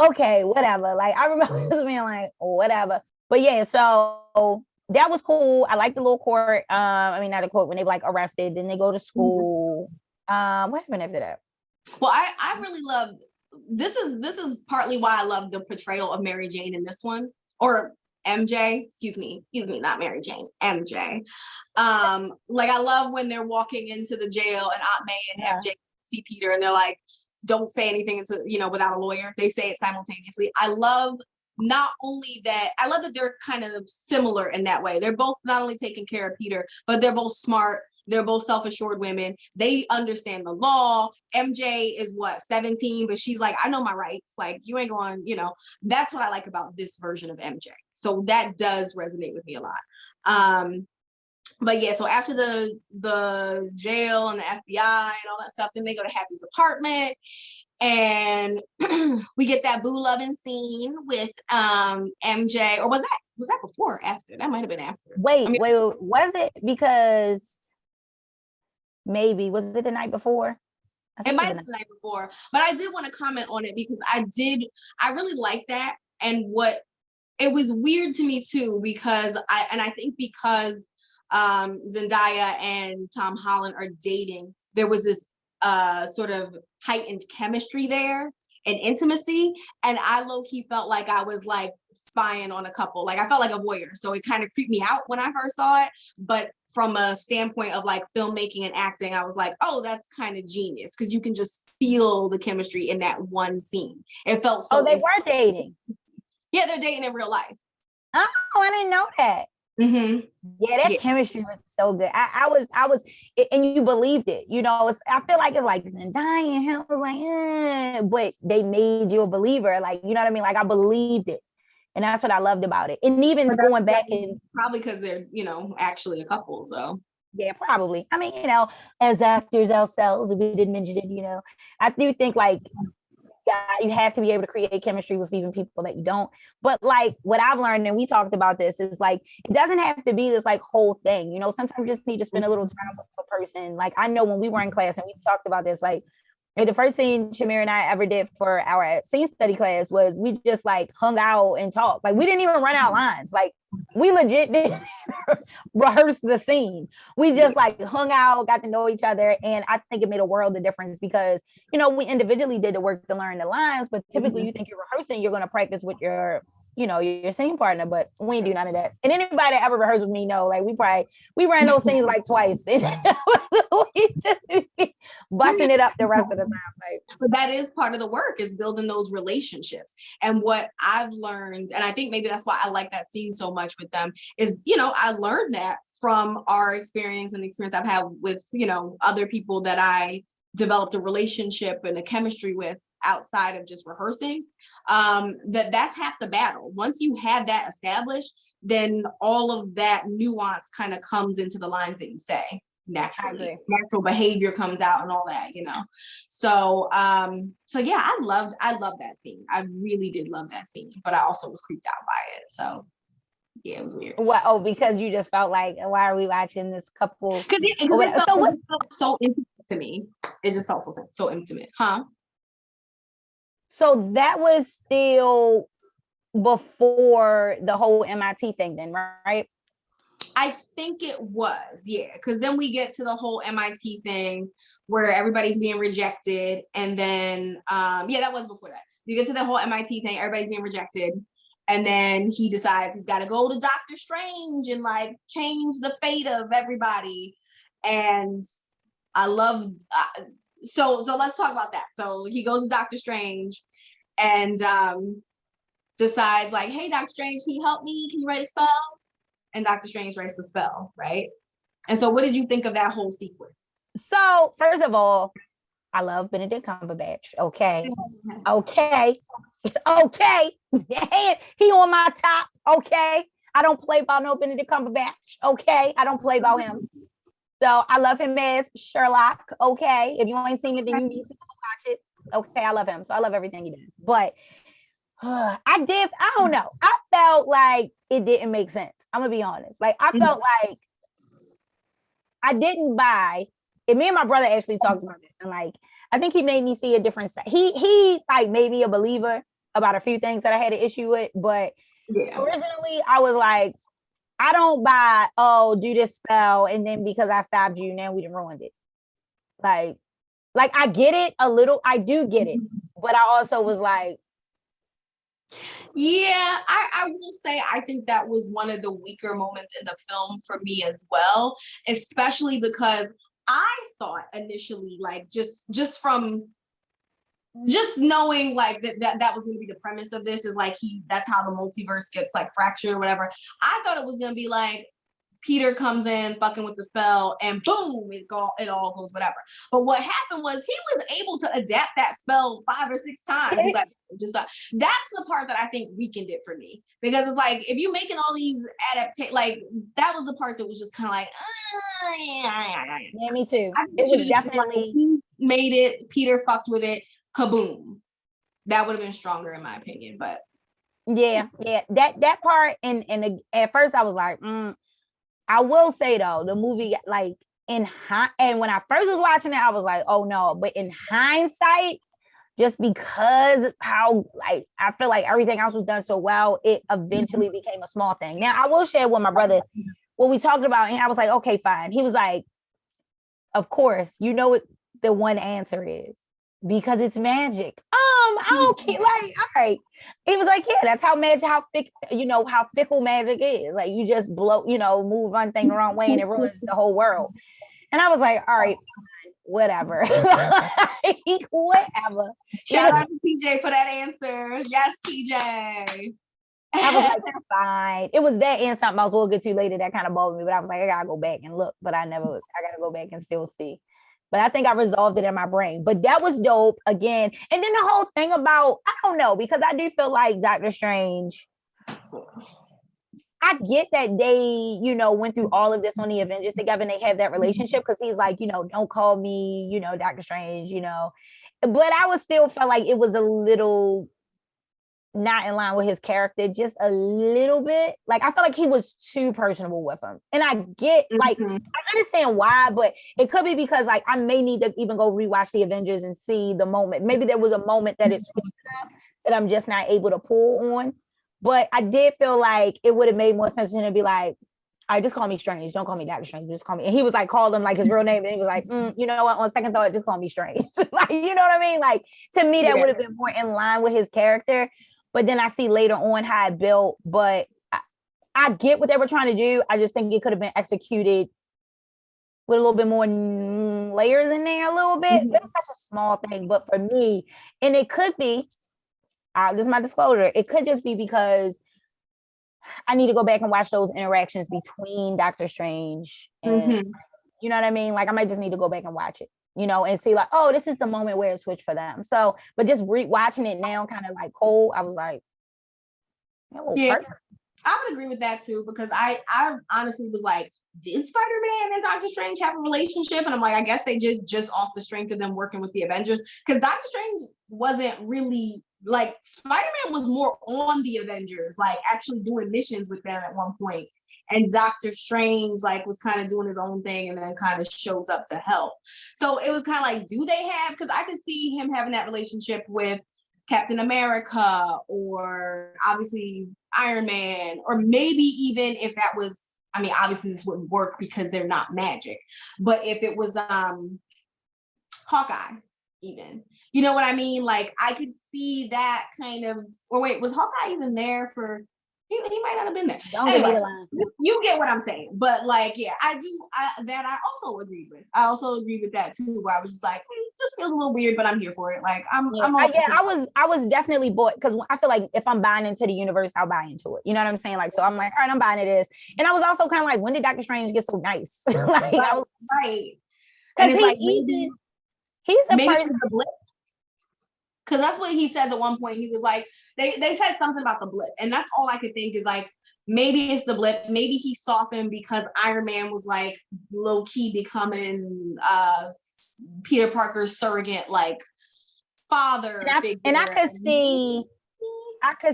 Okay, whatever. Like, I remember just being like, whatever. But yeah, so that was cool. I like the little court. Not a court, when they like arrested, then they go to school. What happened after that? Well, I really loved, this is partly why I love the portrayal of Mary Jane in this one, or MJ, excuse me, not Mary Jane, MJ. Like I love when they're walking into the jail and Aunt May and MJ see Peter and they're like, don't say anything until, without a lawyer. They say it simultaneously. I love that they're kind of similar in that way. They're both not only taking care of Peter, but they're both smart. They're both self-assured women. They understand the law. MJ is 17, but she's like, I know my rights. Like, you ain't going, that's what I like about this version of MJ. So that does resonate with me a lot. But yeah, so after the jail and the FBI and all that stuff, then they go to Happy's apartment and we get that boo loving scene with MJ. Or was that before or after? That might have been after. Wait, was it? Because maybe, was it the night before? It might have been the night before, but I did want to comment on it because I really like that. And it was weird to me too, because I think because Zendaya and Tom Holland are dating, there was this sort of heightened chemistry there and intimacy, and I low-key felt like I was like spying on a couple. Like I felt like a voyeur, so it kind of creeped me out when I first saw it. But from a standpoint of like filmmaking and acting, I was like, oh, that's kind of genius, because you can just feel the chemistry in that one scene. It felt so. Oh, they were dating. Yeah, they're dating in real life. Oh, I didn't know that. Mm-hmm. Yeah, that chemistry was so good. I was, and you believed it. I feel like it's like Zendaya and him was like, but they made you a believer. Like, you know what I mean? Like I believed it. And that's what I loved about it. And even going back and probably because they're, actually a couple. So yeah, probably. I mean, as actors ourselves, we didn't mention it, I do think like you have to be able to create chemistry with even people that you don't. But like what I've learned, and we talked about this, is like it doesn't have to be this like whole thing. Sometimes you just need to spend a little time with a person. Like I know when we were in class and we talked about this, like the first thing Shamira and I ever did for our scene study class was we just like hung out and talked. Like we didn't even run out lines. Like we legit did rehearse the scene. We just like hung out, got to know each other. And I think it made a world of difference because, we individually did the work to learn the lines, but typically you think you're rehearsing, you're going to practice with your scene partner, but we ain't do none of that. And anybody that ever rehearsed with me know, like we ran those scenes like twice. And we just busting it up the rest of the time. But that is part of the work, is building those relationships. And what I've learned, and I think maybe that's why I like that scene so much with them, is, I learned that from our experience and the experience I've had with, other people that I developed a relationship and a chemistry with outside of just rehearsing, that's half the battle. Once you have that established, then all of that nuance kind of comes into the lines that you say naturally. Natural behavior comes out and all that, So yeah, I loved that scene. I really did love that scene, but I also was creeped out by it. So yeah, it was weird. What? Oh, because you just felt like, why are we watching this couple? Because it felt so intimate to me. It just felt so intimate, huh? So that was still before the whole MIT thing then, right? I think it was, yeah. Because then we get to the whole MIT thing where everybody's being rejected. And then, that was before that. You get to the whole MIT thing, everybody's being rejected. And then he decides he's got to go to Doctor Strange and like change the fate of everybody. And I love, so let's talk about that. So he goes to Doctor Strange and decides like, hey, Doctor Strange, can you help me? Can you write a spell? And Doctor Strange writes the spell, right? And so what did you think of that whole sequence? So first of all, I love Benedict Cumberbatch. Okay. He on my top. Okay. I don't play about no Benedict Cumberbatch. Okay. I don't play about him. So I love him as Sherlock. Okay. If you ain't seen it, then you need to watch it. Okay. I love him. So I love everything he does. But I don't know. I felt like it didn't make sense. I'm going to be honest. Like I felt like I didn't buy it. Me and my brother actually talked about this. And like, I think he made me see a different side. He like made me a believer about a few things that I had an issue with. But originally I was like, I don't buy, do this spell. And then because I stopped you, now we done ruined it. Like I get it a little. I do get it. But I also was like, yeah, I will say I think that was one of the weaker moments in the film for me as well, especially because I thought initially, like just from just knowing like that was going to be the premise of this, is like that's how the multiverse gets like fractured or whatever. I thought it was going to be like Peter comes in fucking with the spell and boom, it all goes whatever. But what happened was he was able to adapt that spell 5 or 6 times. Like, that's the part that I think weakened it for me, because it's like if you're making all these like that was the part that was just kind of like yeah, me too. It was definitely he made it. Peter fucked with it. Kaboom. That would have been stronger in my opinion. But yeah, that part and at first I was like, I will say though, the movie like and when I first was watching it, I was like, oh no. But in hindsight, just because how like I feel like everything else was done so well, it eventually became a small thing. Now I will share with my brother what we talked about, and I was like, okay, fine. He was like, of course, you know what the one answer is, because it's magic. I don't care. Like, all right. He was like, yeah, that's how fickle magic is. Like you just move one thing the wrong way and it ruins the whole world. And I was like, all right, whatever. Whatever. Shout out to TJ for that answer. Yes, TJ. I was like, that's fine. It was that and something else we'll get to later that kind of bothered me, but I was like, I gotta go back and look, but I gotta go back and still see. But I think I resolved it in my brain. But that was dope again. And then the whole thing about, I don't know, because I do feel like Doctor Strange, I get that they, went through all of this on the Avengers together and they have that relationship because he's like, don't call me, Doctor Strange, But I was still felt like it was a little not in line with his character, just a little bit. Like, I felt like he was too personable with him. And I get, like, I understand why, but it could be because, like, I may need to even go rewatch the Avengers and see the moment. Maybe there was a moment that it switched up that I'm just not able to pull on. But I did feel like it would have made more sense for him to be like, all right, just call me Strange. Don't call me Doctor Strange. Just call me. And he was like, called him like his real name. And he was like, you know what? On second thought, just call me Strange. Like, you know what I mean? Like, to me, that would have been more in line with his character. But then I see later on how it built. But I get what they were trying to do. I just think it could have been executed with a little bit more layers in there a little bit. But it's such a small thing. But for me, and it could be, this is my disclosure, it could just be because I need to go back and watch those interactions between Doctor Strange and, you know what I mean? Like, I might just need to go back and watch it, and see like, oh, this is the moment where it switched for them. So, but just watching it now kind of like cold, I was like, perfect. I would agree with that too, because I honestly was like, did Spider-Man and Doctor Strange have a relationship? And I'm like, I guess they just off the strength of them working with the Avengers, because Doctor Strange wasn't really, like, Spider-Man was more on the Avengers, like actually doing missions with them at one point. And Doctor Strange, like, was kind of doing his own thing and then kind of shows up to help. So it was kind of like, do they have, because I could see him having that relationship with Captain America, or obviously Iron Man, or maybe even if that was, I mean, obviously this wouldn't work because they're not magic, but if it was Hawkeye, even, you know what I mean? Like, I could see that kind of, or wait, was Hawkeye even there for, he might not have been there. Anyway, you get what I'm saying. But like, yeah, I also agreed with. I also agree with that too, where I was just like, this feels a little weird, but I'm here for it. Like, I was definitely bought, because I feel like if I'm buying into the universe, I'll buy into it. You know what I'm saying? Like, so I'm like, all right, I'm buying into this. And I was also kind of like, when did Doctor Strange get so nice? Like, I was right. Because he's a person. Because that's what he says at one point. He was like, they said something about the blip. And that's all I could think is like, maybe it's the blip. Maybe he softened because Iron Man was like low-key becoming Peter Parker's surrogate, like, father figure. And I could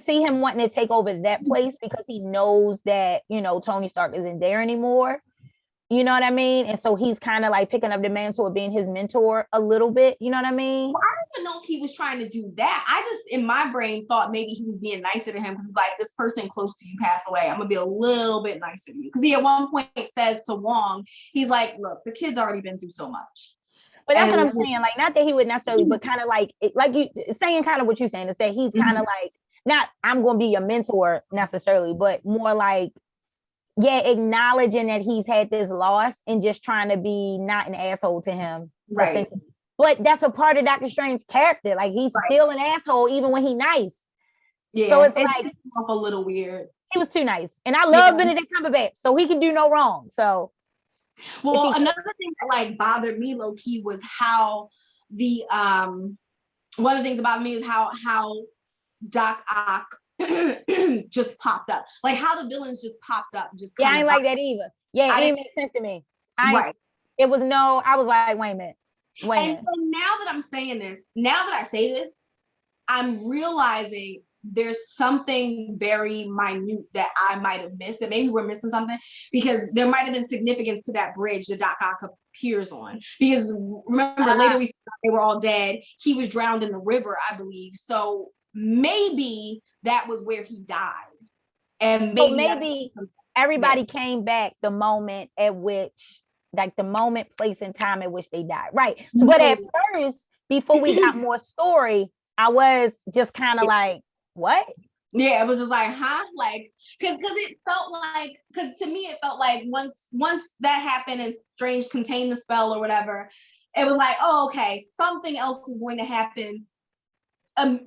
see him wanting to take over that place because he knows that, Tony Stark isn't there anymore. You know what I mean? And so he's kind of like picking up the mantle of being his mentor a little bit. You know what I mean? Well, I don't even know if he was trying to do that. I just, in my brain, thought maybe he was being nicer to him because he's like, this person close to you passed away. I'm going to be a little bit nicer to you. Because he at one point says to Wong, he's like, look, the kid's already been through so much. But that's what I'm saying. Like, not that he would necessarily, but kind of like you saying kind of what you're saying is that he's kind of like, not I'm going to be your mentor necessarily, but more like, acknowledging that he's had this loss and just trying to be not an asshole to him. Right. But that's a part of Doctor Strange's character. Like, he's still an asshole even when he's nice. Yeah. So it's like a little weird. He was too nice. And I love Benedict Cumberbatch, so he can do no wrong. So well, another thing that like bothered me low key was how the one of the things about me is how Doc Ock just popped up, like how the villains just popped up. I ain't like that either. It didn't make sense to me. It was I was like, wait a minute. So now that I'm saying this, now that I say this, I'm realizing there's something very minute that I might have missed, that maybe we're missing something, because there might have been significance to that bridge that Doc Ock appears on. Because remember, later we thought they were all dead. He was drowned in the river, I believe. So maybe that was where he died. And maybe everybody came back the moment at which, like the moment, place, and time at which they died. Right. So, but at first, before we got more story, I was just kind of like, what? Yeah, it was just like, huh? Like, because it felt like, because to me, it felt like once that happened and Strange contained the spell or whatever, it was like, oh, okay, something else is going to happen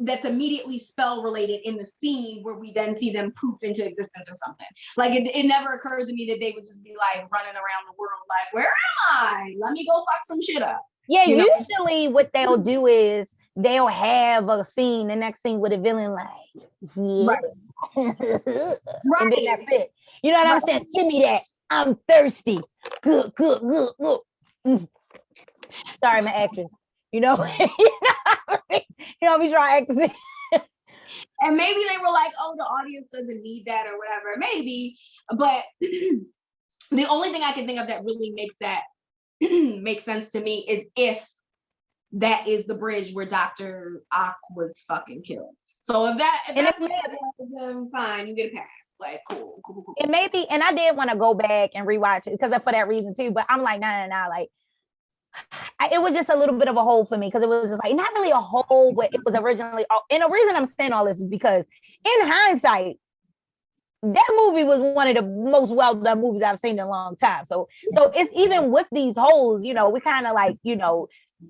that's immediately spell related in the scene where we then see them poof into existence or something. Like, it never occurred to me that they would just be like running around the world like, where am I? Let me go fuck some shit up. Yeah, usually what they'll do is they'll have a scene, the next scene with a villain like, And then that's it. You know what I'm saying? Give me that. I'm thirsty. Good. Sorry, my actress. You know, we try actors. And maybe they were like, oh, the audience doesn't need that or whatever. Maybe. But the only thing I can think of that really makes that make sense to me is if that is the bridge where Dr. Ock was fucking killed. So if that's then fine, you get a pass. Like, cool. It may be, and I did want to go back and rewatch it because for that reason too. But I'm like, nah. Like, it was just a little bit of a hole for me because it was just like not really a hole, but it was originally. And the reason I'm saying all this is because in hindsight, that movie was one of the most well-done movies I've seen in a long time. So it's even with these holes, we kind of like,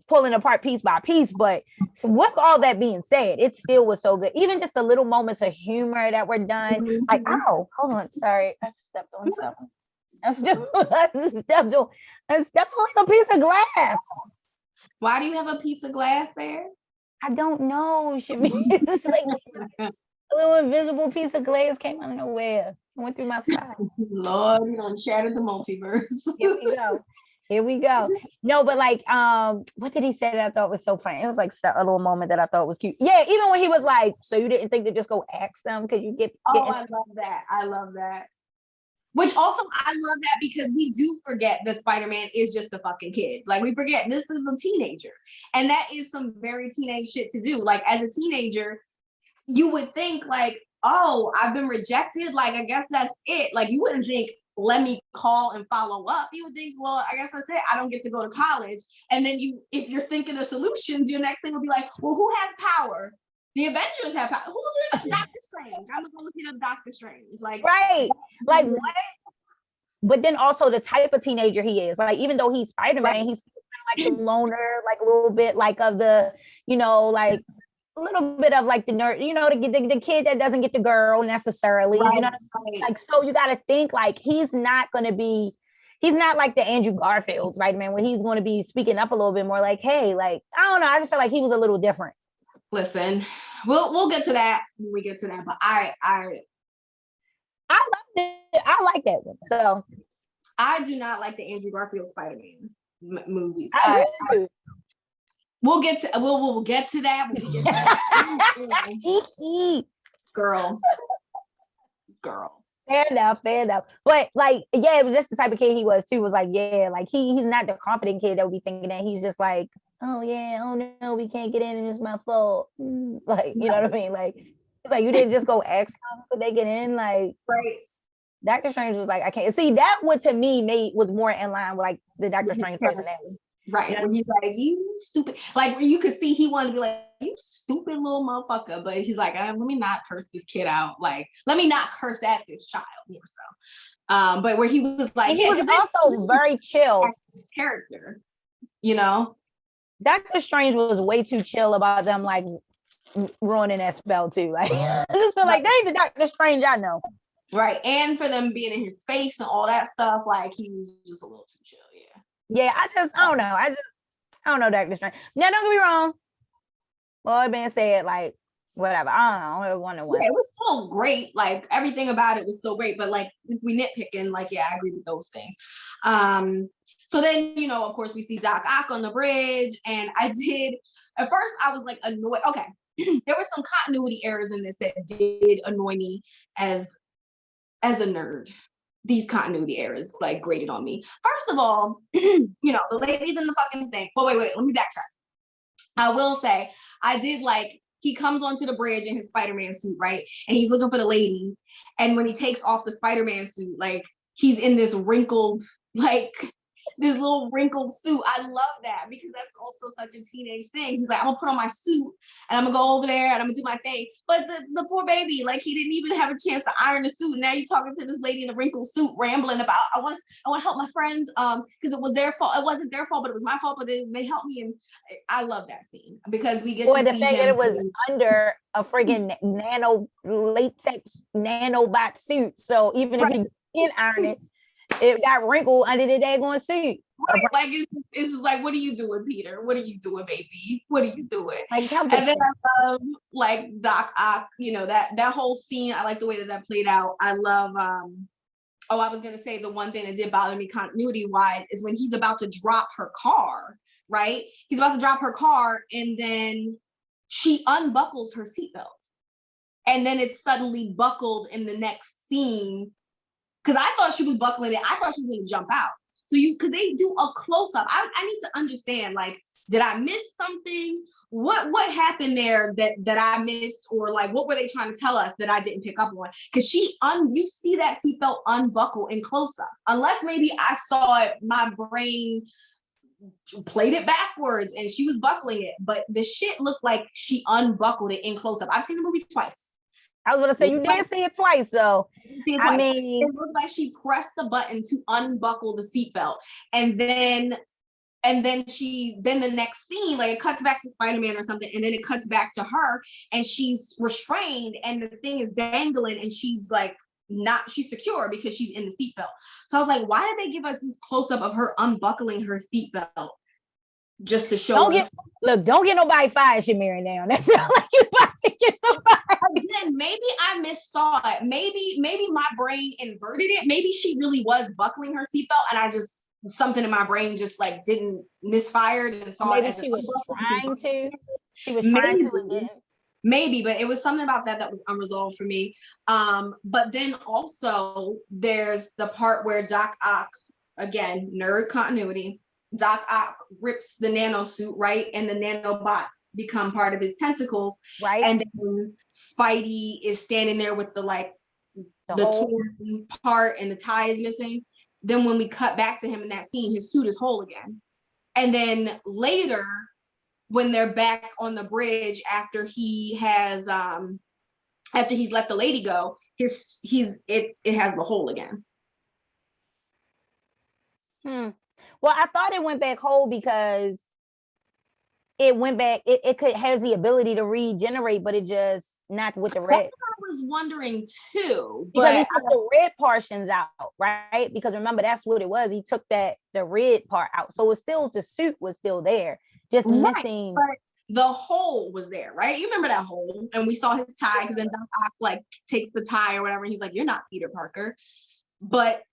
pulling apart piece by piece. But with all that being said, it still was so good. Even just the little moments of humor that were done. Like, oh, hold on, sorry, I stepped on something. I stepped on like a piece of glass. Why do you have a piece of glass there? I don't know. It's like a little invisible piece of glass came out of nowhere. It went through my side. Lord, you done shattered the multiverse. Here we go. No, but like, what did he say that I thought was so funny? It was like a little moment that I thought was cute. Yeah, even when he was like, so you didn't think to just go ask them because you get. I love that. Which also, I love that because we do forget that Spider-Man is just a fucking kid. Like, we forget this is a teenager. And that is some very teenage shit to do. Like, as a teenager, you would think like, oh, I've been rejected. Like, I guess that's it. Like, you wouldn't think, let me call and follow up. You would think, well, I guess that's it. I don't get to go to college. And then if you're thinking of solutions, your next thing will be like, well, who has power? The Avengers have power. Who's in Doctor Strange? I'm gonna look up Doctor Strange. Like, right. Like what? But then also the type of teenager he is. Like, even though he's Spider-Man, he's still kind of like the loner, like a little bit like of the, like a little bit of like the nerd, the kid that doesn't get the girl necessarily. Right. Like, so you got to think like he's not like the Andrew Garfield Spider-Man where he's going to be speaking up a little bit more like, hey, like, I don't know. I just feel like he was a little different. Listen, we'll get to that when we get to that. But I love it. I like that one. So I do not like the Andrew Garfield Spider-Man movies. We'll get to that. We'll get to that. Girl. Fair enough. But like, yeah, it was just the type of kid he was too. Was like, yeah, like he's not the confident kid that would be thinking that he's just like, oh yeah, oh no, we can't get in and it's my fault. Like, you know what I mean? Like, it's like you didn't just go ask them could they get in? Like, right. Doctor Strange was like, I can't see that. What to me was more in line with like the Doctor Strange personality. Right. You know? When he's like, you stupid. Like, where you could see he wanted to be like, you stupid little motherfucker. But he's like, let me not curse this kid out. Like, let me not curse at this child more so. But where he was like, and he was also very chill character, Doctor Strange was way too chill about them like ruining that spell too. Like, I just feel like they ain't the Doctor Strange I know. Right. And for them being in his face and all that stuff, like he was just a little too chill. Yeah, I don't know. I don't know Doctor Strange. Now, don't get me wrong. Well, it being said, like, whatever. I don't know. It was it was still great. Like, everything about it was still great. But, like, if we nitpicking, like, yeah, I agree with those things. So then, of course, we see Doc Ock on the bridge. And at first, I was, like, annoyed. Okay. There were some continuity errors in this that did annoy me as a nerd. These continuity errors like grated on me. First of all, the ladies in the fucking thing. But wait, let me backtrack. I will say, I did like, he comes onto the bridge in his Spider-Man suit, right? And he's looking for the lady. And when he takes off the Spider-Man suit, like he's in this wrinkled, like this little wrinkled suit. I love that because that's also such a teenage thing. He's like, I'm gonna put on my suit and I'm gonna go over there and I'm gonna do my thing. But the poor baby, like he didn't even have a chance to iron the suit. Now you're talking to this lady in a wrinkled suit, rambling about I want to help my friends because it was their fault. It wasn't their fault, but it was my fault. But they helped me, and I love that scene because we get to the fact that it was under a friggin' latex nanobot suit. So even if he did iron it, it got wrinkled under the daggone suit. Right, like it's just like, what are you doing, Peter? What are you doing, baby? What are you doing? Like, and then I love like Doc Ock, you know, that whole scene. I like the way that played out. I love oh, I was gonna say the one thing that did bother me continuity wise is when he's about to drop her car, right? He's about to drop her car and then she unbuckles her seatbelt. And then it's suddenly buckled in the next scene. Cause I thought she was buckling it. I thought she was gonna jump out. So cause they do a close-up. I need to understand, like, did I miss something? What happened there that I missed? Or like, what were they trying to tell us that I didn't pick up on? Cause you see that seatbelt unbuckle in close-up. Unless maybe I saw it, my brain played it backwards and she was buckling it. But the shit looked like she unbuckled it in close-up. I've seen the movie twice. I was gonna say you did see it twice, so I mean, it looked like she pressed the button to unbuckle the seatbelt, and then the next scene, like it cuts back to Spider-Man or something, and then it cuts back to her, and she's restrained, and the thing is dangling, and she's like she's secure because she's in the seatbelt. So I was like, why did they give us this close up of her unbuckling her seatbelt? Just to show us. Don't get nobody fired, Shamira. Now that's not like you about to get somebody. Again, maybe I missaw it. Maybe my brain inverted it. Maybe she really was buckling her seatbelt, and I just something in my brain just like didn't misfired and saw maybe it. She was trying to. She was trying to and didn't. Maybe, but it was something about that was unresolved for me. But then also there's the part where Doc Ock, again, nerd continuity. Doc Ock rips the nano suit, right? And the nanobots become part of his tentacles. Right. And then Spidey is standing there with the torn part and the tie is missing. Then when we cut back to him in that scene, his suit is whole again. And then later, when they're back on the bridge after he has after he's let the lady go, it has the hole again. Well, I thought it went back whole because it went back. It has the ability to regenerate, but it just not with the red. That's what I was wondering too. Because he took the red portions out, right? Because remember, that's what it was. He took the red part out, so it's still the suit was still there, just missing. But the hole was there, right? You remember that hole, and we saw his tie because then Doc Ock like takes the tie or whatever. And he's like, "You're not Peter Parker," but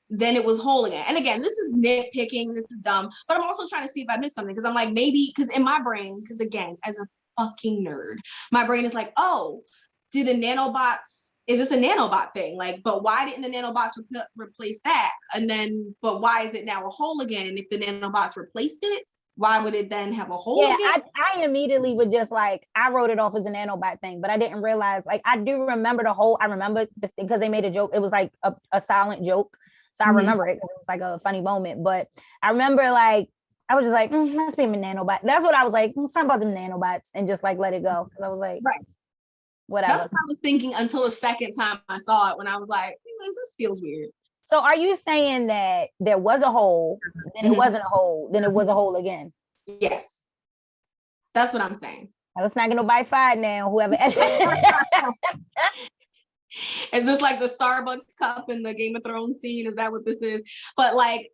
then it was whole again. And again, this is nitpicking, this is dumb, but I'm also trying to see if I missed something because I'm like, maybe because in my brain, because again, as a fucking nerd, my brain is like, oh, did the nanobots, is this a nanobot thing? Like, but why didn't the nanobots replace that? And then, but why is it now a hole again? And if the nanobots replaced it, why would it then have a hole again? I immediately would just like, I wrote it off as a nanobot thing, but I didn't realize, like, I do remember the whole, I remember just because they made a joke. It was like a silent joke. So I remember it because it was like a funny moment. But I remember like, I was just like, must be a nanobot. That's what I was like, something about them nanobots and just like let it go. Because I was like, right. Whatever. That's what I was thinking until the second time I saw it when I was like, this feels weird. So are you saying that there was a hole, then it wasn't a hole, then it was a hole again? Yes. That's what I'm saying. Now, let's not get nobody fired now, whoever. Is this like the Starbucks cup in the Game of Thrones scene? Is that what this is? But like,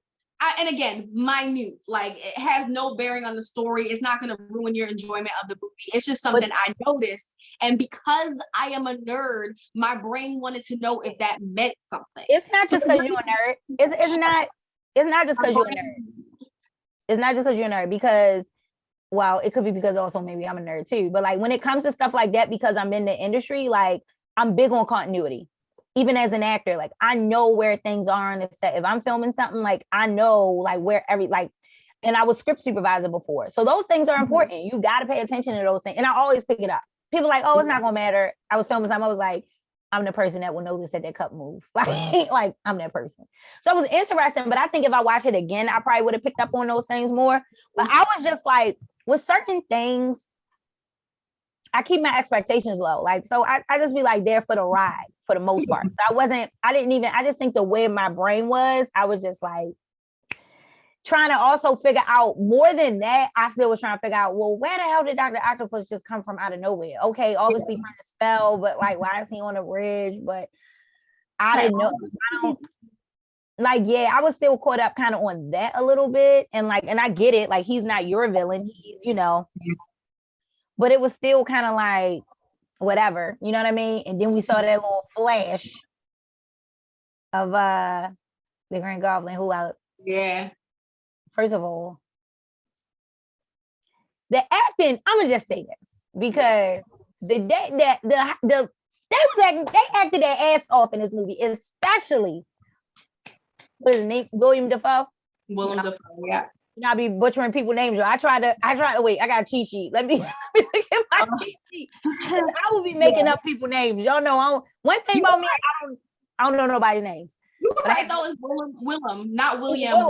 and again, minute, like it has no bearing on the story. It's not going to ruin your enjoyment of the movie. It's just something I noticed. And because I am a nerd, my brain wanted to know if that meant something. It's not just because you're a nerd. It's not just because you're a nerd. It's not just because you're a nerd, because, well, it could be because also maybe I'm a nerd too. But like when it comes to stuff like that, because I'm in the industry, like I'm big on continuity. Even as an actor, like I know where things are on the set. If I'm filming something, like I know like where and I was script supervisor before. So those things are important. You got to pay attention to those things. And I always pick it up. People like, oh, it's not gonna matter. I was filming something. I was like, I'm the person that will notice that cup move. Like I'm that person. So it was interesting. But I think if I watch it again, I probably would have picked up on those things more. But I was just like, with certain things, I keep my expectations low. Like, so I just be like there for the ride for the most part. So I just think the way my brain was, I was just like trying to also figure out more than that. I still was trying to figure out, well, where the hell did Dr. Octopus just come from out of nowhere? Okay, obviously from the spell, but like, why is he on the bridge? But I didn't know. like, yeah, I was still caught up kind of on that a little bit. And like, and I get it, like he's not your villain, he's, but it was still kind of like whatever, you know what I mean? And then we saw that little flash of the Green Goblin, who first of all, the acting, I'm gonna just say this because they acted their ass off in this movie, especially what is his name? William Dafoe. Dafoe, yeah. I be butchering people's names. I try to wait, I got a cheat sheet. Let me look at my cheat sheet. I will be making up people's names. Y'all know one thing about me, I don't know nobody's name. You were right, though, it's Willem, not William.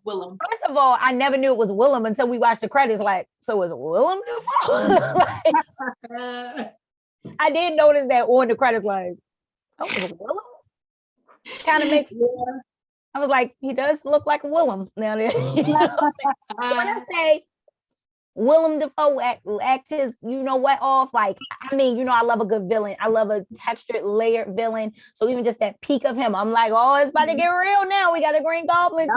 Willem. First of all, I never knew it was Willem until we watched the credits. Like, so is Willem Dafoe? I did notice that on the credits, like, oh, is it Willem? Kind of makes I was like, he does look like a Willem. Now, when I say Willem Dafoe act his, off, like, I mean, I love a good villain. I love a textured, layered villain. So even just that peak of him, I'm like, oh, it's about to get real now. We got a Green Goblin.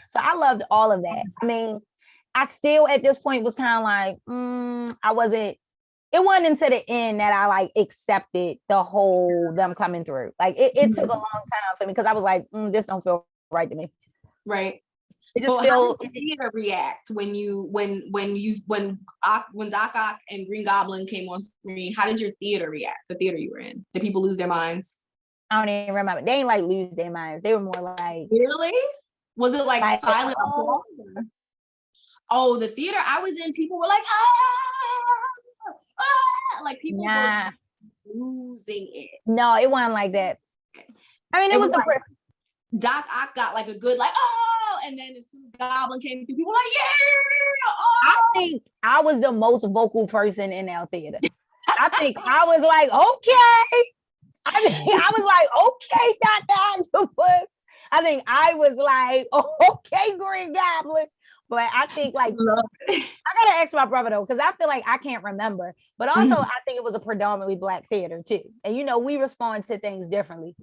So I loved all of that. I mean, I still at this point was kind of like, it wasn't until the end that I like accepted the whole them coming through. Like it took a long time for me because I was like, this don't feel right to me. Right. It just how did the theater react when Doc Ock and Green Goblin came on screen? How did your theater react? The theater you were in? Did people lose their minds? I don't even remember. They ain't like lose their minds. They were more like, really? Was it like silent? Oh, the theater I was in, people were like, like people were losing it. No, it wasn't like that. I mean, it was like, Doc Ock got like a good and then as soon as Goblin came through, people were like, yeah. I think I was the most vocal person in our theater. I think I was like, okay. I was like, okay, Dr. Octopus. I think I was like, okay, Green Goblin. But I think like I gotta ask my brother though, because I feel like I can't remember. But also I think it was a predominantly Black theater too. And we respond to things differently.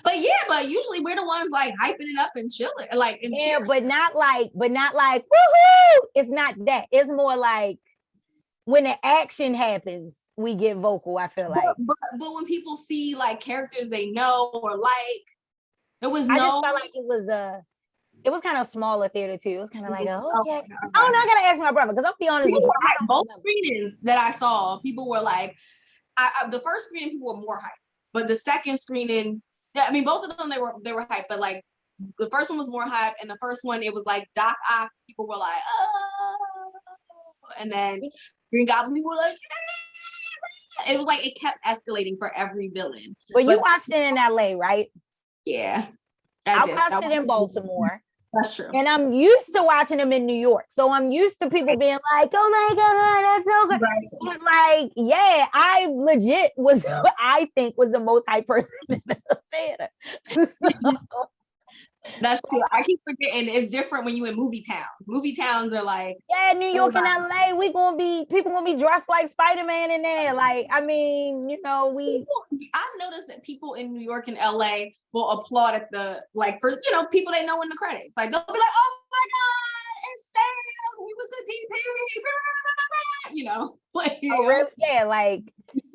But usually we're the ones like hyping it up and chilling. Like but not like woohoo. It's not that. It's more like when the action happens, we get vocal, I feel like. But when people see like characters they know or like, I just felt like it was kind of smaller theater too. It was kind of like, okay. I don't know. I gotta ask my brother because I'll be honest with you. Both screenings that I saw, people were like, the first screening people were more hyped, but the second screening, I mean, both of them they were hyped, but like the first one was more hype, and the first one it was like Doc Ock. People were like, oh, and then Green Goblin people were like, yeah. It was like it kept escalating for every villain. But you watched it in LA, right? Yeah, I watched it in Baltimore. That's true. And I'm used to watching them in New York. So I'm used to people being like, oh my God, that's so good. Right. But like, yeah, I legit I think was the most hype person in the theater. So, that's true. I keep forgetting it's different when you in movie towns. Movie towns are like, yeah, New York and LA, people gonna be dressed like Spiderman in there. Like, I mean, I've noticed that people in New York and LA will applaud at the for people they know in the credits. Like they'll be like, oh my God, it's Sam, he was the DP. Oh, really? Yeah, like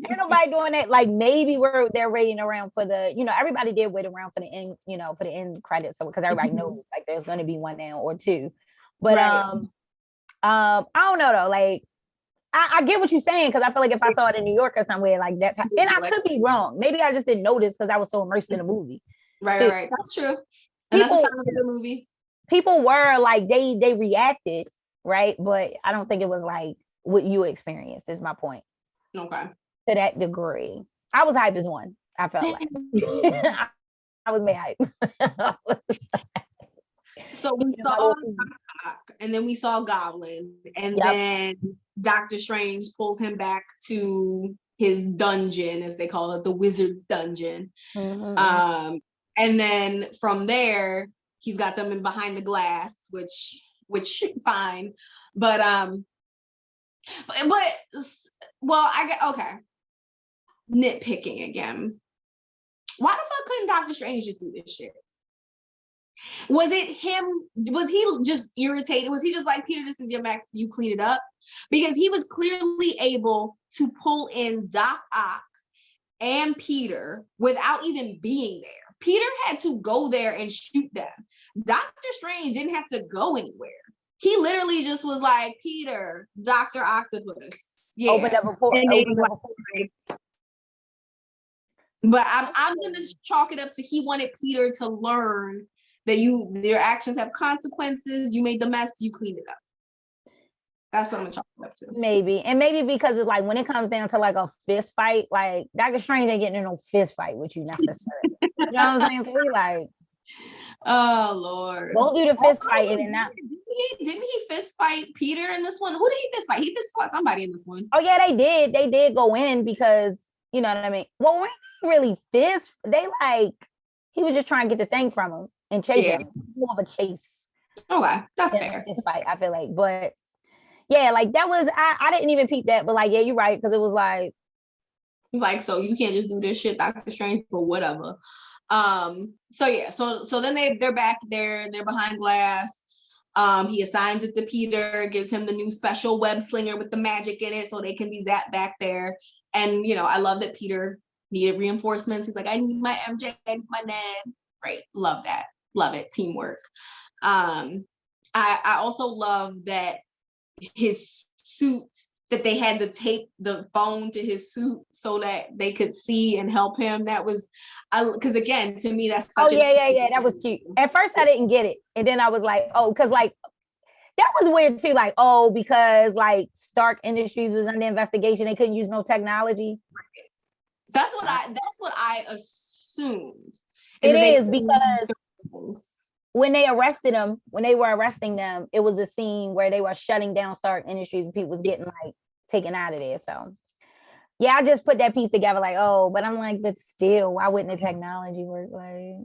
ain't nobody doing that. Like maybe they're waiting around for the, everybody did wait around for the end, for the end credits. So because everybody knows like there's gonna be one now or two. But right. I don't know though. Like I get what you're saying because I feel like if I saw it in New York or somewhere, like that's how, and I could be wrong. Maybe I just didn't notice because I was so immersed in the movie. Right. That's true. And that's the sound of the movie. People were like they reacted, right? But I don't think it was like what you experienced is my point. Okay. To that degree. I was hype as one. I felt like I was made hype. So we saw Doc, and then we saw Goblin, and then Doctor Strange pulls him back to his dungeon, as they call it, the wizard's dungeon. Mm-hmm. And then from there, he's got them in behind the glass, which fine, but I get okay. Nitpicking again. Why the fuck couldn't Doctor Strange just do this shit? Was it him? Was he just irritated? Was he just like, Peter, this is your max, you clean it up? Because he was clearly able to pull in Doc Ock and Peter without even being there. Peter had to go there and shoot them. Doctor Strange didn't have to go anywhere. He literally just was like, Peter, Dr. Octopus. Yeah. Open up a portal. But I'm gonna chalk it up to he wanted Peter to learn that your actions have consequences. You made the mess, you cleaned it up. That's what I'm gonna chalk it up to. Maybe. And maybe because it's like when it comes down to like a fist fight, like Doctor Strange ain't getting in no fist fight with you necessarily. You know what I'm saying? So he like, oh Lord, don't do the fist fighting and not. Didn't he fist fight Peter in this one? Who did he fist fight? He fist fought somebody in this one. Oh yeah, they did. They did go in because you know what I mean. Well, we didn't really fist. They like he was just trying to get the thing from him and chase him. More of a chase. Okay, that's fair. Fist fight, I feel like, but yeah, like that was I didn't even peep that, but like yeah, you're right because it was like. It's like, so you can't just do this shit, Doctor Strange, but whatever. So yeah, so then they're back there, they're behind glass. He assigns it to Peter, gives him the new special web slinger with the magic in it so they can be zapped back there. And you know, I love that Peter needed reinforcements. He's like, I need my MJ, I need my Ned. Great, love that, love it, teamwork. I also love that his suit, that they had to tape the phone to his suit so that they could see and help him. That was, because again, to me, that's such yeah, that was cute. At first, I didn't get it, and then I was like, oh, because like that was weird too. Like, oh, because like Stark Industries was under investigation, they couldn't use no technology. That's what I assumed. It is because when they arrested them, when they were arresting them, it was a scene where they were shutting down Stark Industries and people was getting like taken out of there. So yeah, I just put that piece together like, oh, but I'm like, but still, why wouldn't the technology work? Like,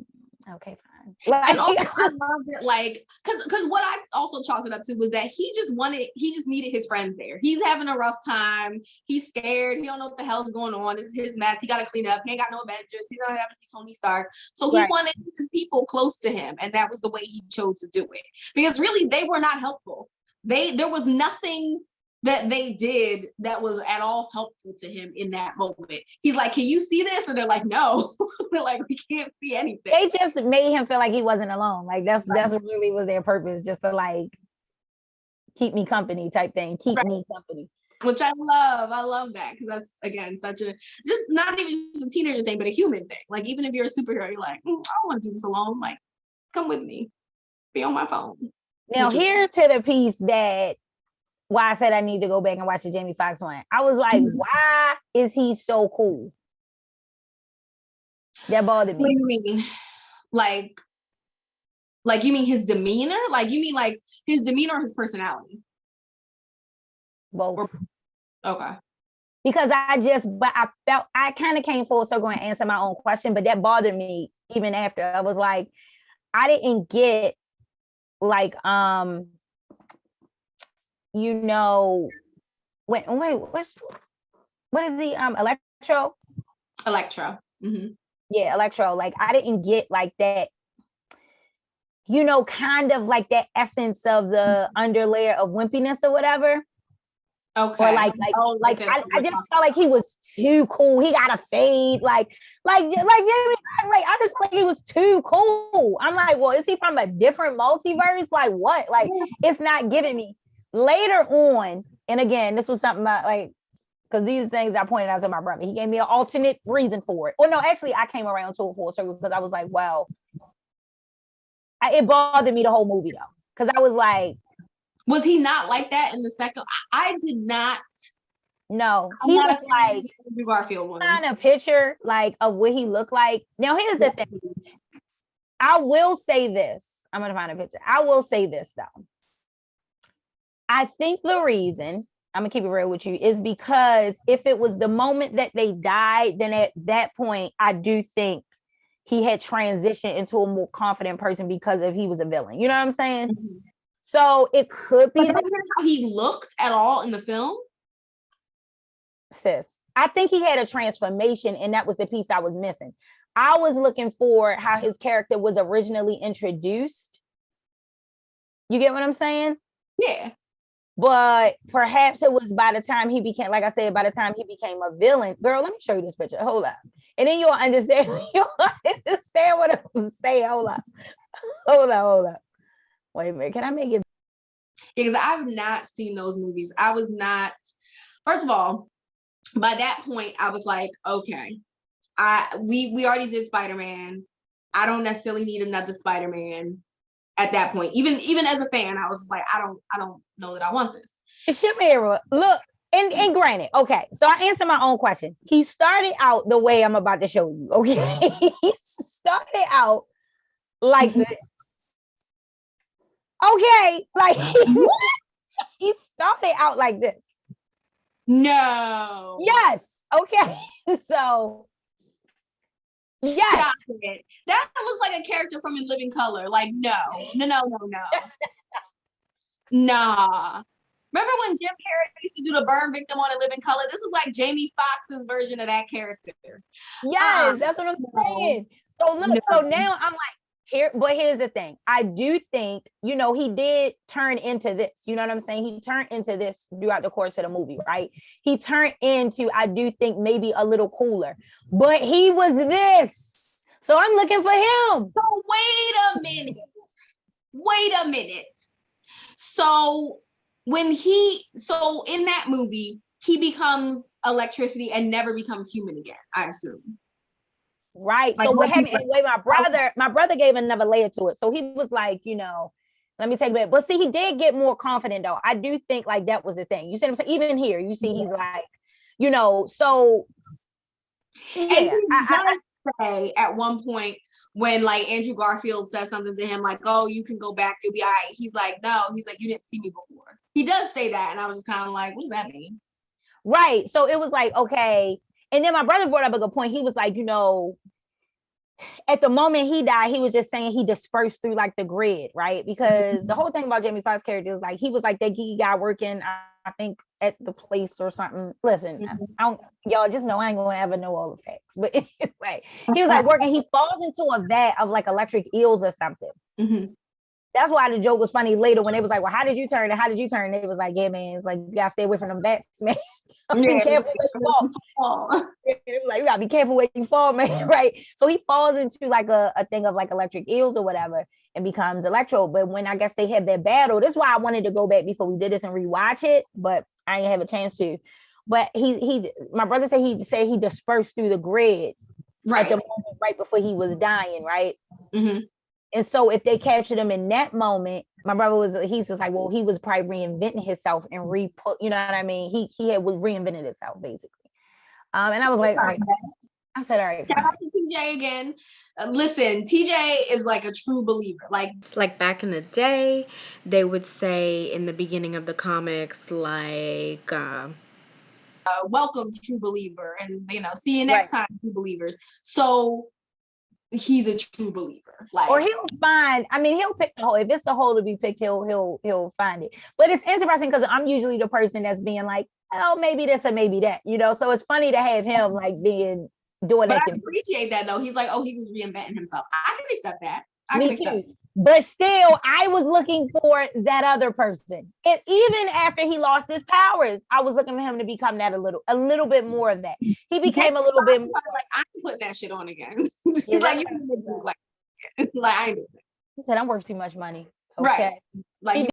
okay, fine. Like, and also, I love it, like, because what I also chalked it up to was that he just needed his friends there. He's having a rough time. He's scared. He don't know what the hell's going on. This is his mess. He got to clean up. He ain't got no Avengers. He don't have any Tony Stark. So he wanted his people close to him, and that was the way he chose to do it. Because really, they were not helpful. There was nothing that they did that was at all helpful to him in that moment. He's like, can you see this? And they're like, no. They're like, we can't see anything. They just made him feel like he wasn't alone. Like that's really was their purpose, just to like keep me company type thing. Keep me company. Which I love that, because that's again such a, just not even just a teenager thing, but a human thing. Like even if you're a superhero, you're like, I don't want to do this alone. Like, come with me. Be on my phone. Now here to the piece that why I said I need to go back and watch the Jamie Foxx one. I was like, why is he so cool? That bothered me. What do you mean? Like you mean his demeanor? Like you mean like his demeanor or his personality? Both. Okay. Because I felt I kind of came full circle and answered my own question, but that bothered me even after. I was like, I didn't get like you know, what is he? Electro. Mm-hmm. Yeah, Electro. Like I didn't get like that, you know, kind of like that essence of the underlayer of wimpiness or whatever. Okay. Or I just felt like he was too cool. He got a fade, like Jamie. Like I just felt like he was too cool. I'm like, well, is he from a different multiverse? Like what? Like it's not giving me. Later on, and again, this was something about like, because these things I pointed out to my brother. He gave me an alternate reason for it. Well, no, actually, I came around to a full circle because I was like, well, it bothered me the whole movie though, because I was like, was he not like that in the second? I did not. No, he was like Garfield kind of picture like of what he looked like. Now, here's the thing. I will say this. I'm gonna find a picture. I will say this though. I think the reason, I'm gonna keep it real with you, is because if it was the moment that they died, then at that point, I do think he had transitioned into a more confident person because if he was a villain. You know what I'm saying? Mm-hmm. So it could be that how he looked at all in the film. Sis, I think he had a transformation, and that was the piece I was missing. I was looking for how his character was originally introduced. You get what I'm saying? Yeah. But perhaps it was by the time he became, like I said, by the time he became a villain. Girl, let me show you this picture. Hold up. And then you'll understand, what I'm saying. Hold up. Wait a minute. Can I make it? Because I've not seen those movies. I was not, first of all, by that point, I was like, okay, we already did Spider-Man. I don't necessarily need another Spider-Man at that point. Even as a fan, I was like, I don't know that I want this. Shamira, look, and granted, okay, so I answered my own question. He started out the way I'm about to show you, okay? He started out like this. Okay, like he started out like this. No. Yes. Okay. So yes. Stop it. That looks like a character from In Living Color. Like, no. Nah. Remember when Jim Carrey used to do the burn victim on In Living Color? This is like Jamie Foxx's version of that character. Yes, that's what I'm saying. So look, so now I'm like, here's the thing. I do think, he did turn into this. You know what I'm saying? He turned into this throughout the course of the movie, right? He turned into, I do think, maybe a little cooler, but he was this. So I'm looking for him. So wait a minute. So in that movie, he becomes electricity and never becomes human again, I assume. Right. Like, so what happened? Anyway, my brother gave another layer to it. So he was like, let me take it back. But see, he did get more confident though. I do think like that was the thing. You see what I'm saying? Even here, you see, he's like, so yeah. And I say at one point when like Andrew Garfield says something to him like, oh, you can go back, you'll be all right. He's like, no, he's like, you didn't see me before. He does say that. And I was just kind of like, what does that mean? Right. So it was like, okay. And then my brother brought up a good point. He was like, at the moment he died, he was just saying he dispersed through like the grid, right? Because the whole thing about Jamie Foxx's character is like, he was like that geeky guy working, I think, at the place or something. Listen, y'all just know I ain't gonna ever know all the facts. But anyway, he was like working, he falls into a vat of like electric eels or something. Mm-hmm. That's why the joke was funny later when it was like, well, how did you turn? And it was like, yeah, man, it's like, you gotta stay away from them bats, man. Be careful where you fall. It was like, you gotta be careful where you fall, man. Right. So he falls into like a thing of like electric eels or whatever and becomes Electro. But when I guess they had their battle, that's why I wanted to go back before we did this and rewatch it, but I didn't have a chance to. But my brother said he dispersed through the grid at the moment right before he was dying, right? Mm-hmm. And so if they captured him in that moment, my brother he's just like, well, he was probably reinventing himself and you know what I mean? He had reinvented himself basically. And I was like, all right. I said, all right. Shout out to TJ again. Listen, TJ is like a true believer. Like back in the day, they would say in the beginning of the comics, like, welcome, true believer. And, see you next time, true believers. So he's a true believer. Or he'll find, he'll pick the hole. If it's a hole to be picked, he'll find it. But it's interesting because I'm usually the person that's being like, oh, maybe this or maybe that, so it's funny to have him like doing that. I appreciate that though. He's like, oh, he was reinventing himself. I can accept that. Me too. But still, I was looking for that other person. And even after he lost his powers, I was looking for him to become that a little bit more of that. He became a little bit more like, I'm putting that shit on again. He's like, you like I ain't doing it. He said, I'm worth too much money. Okay. Right. Like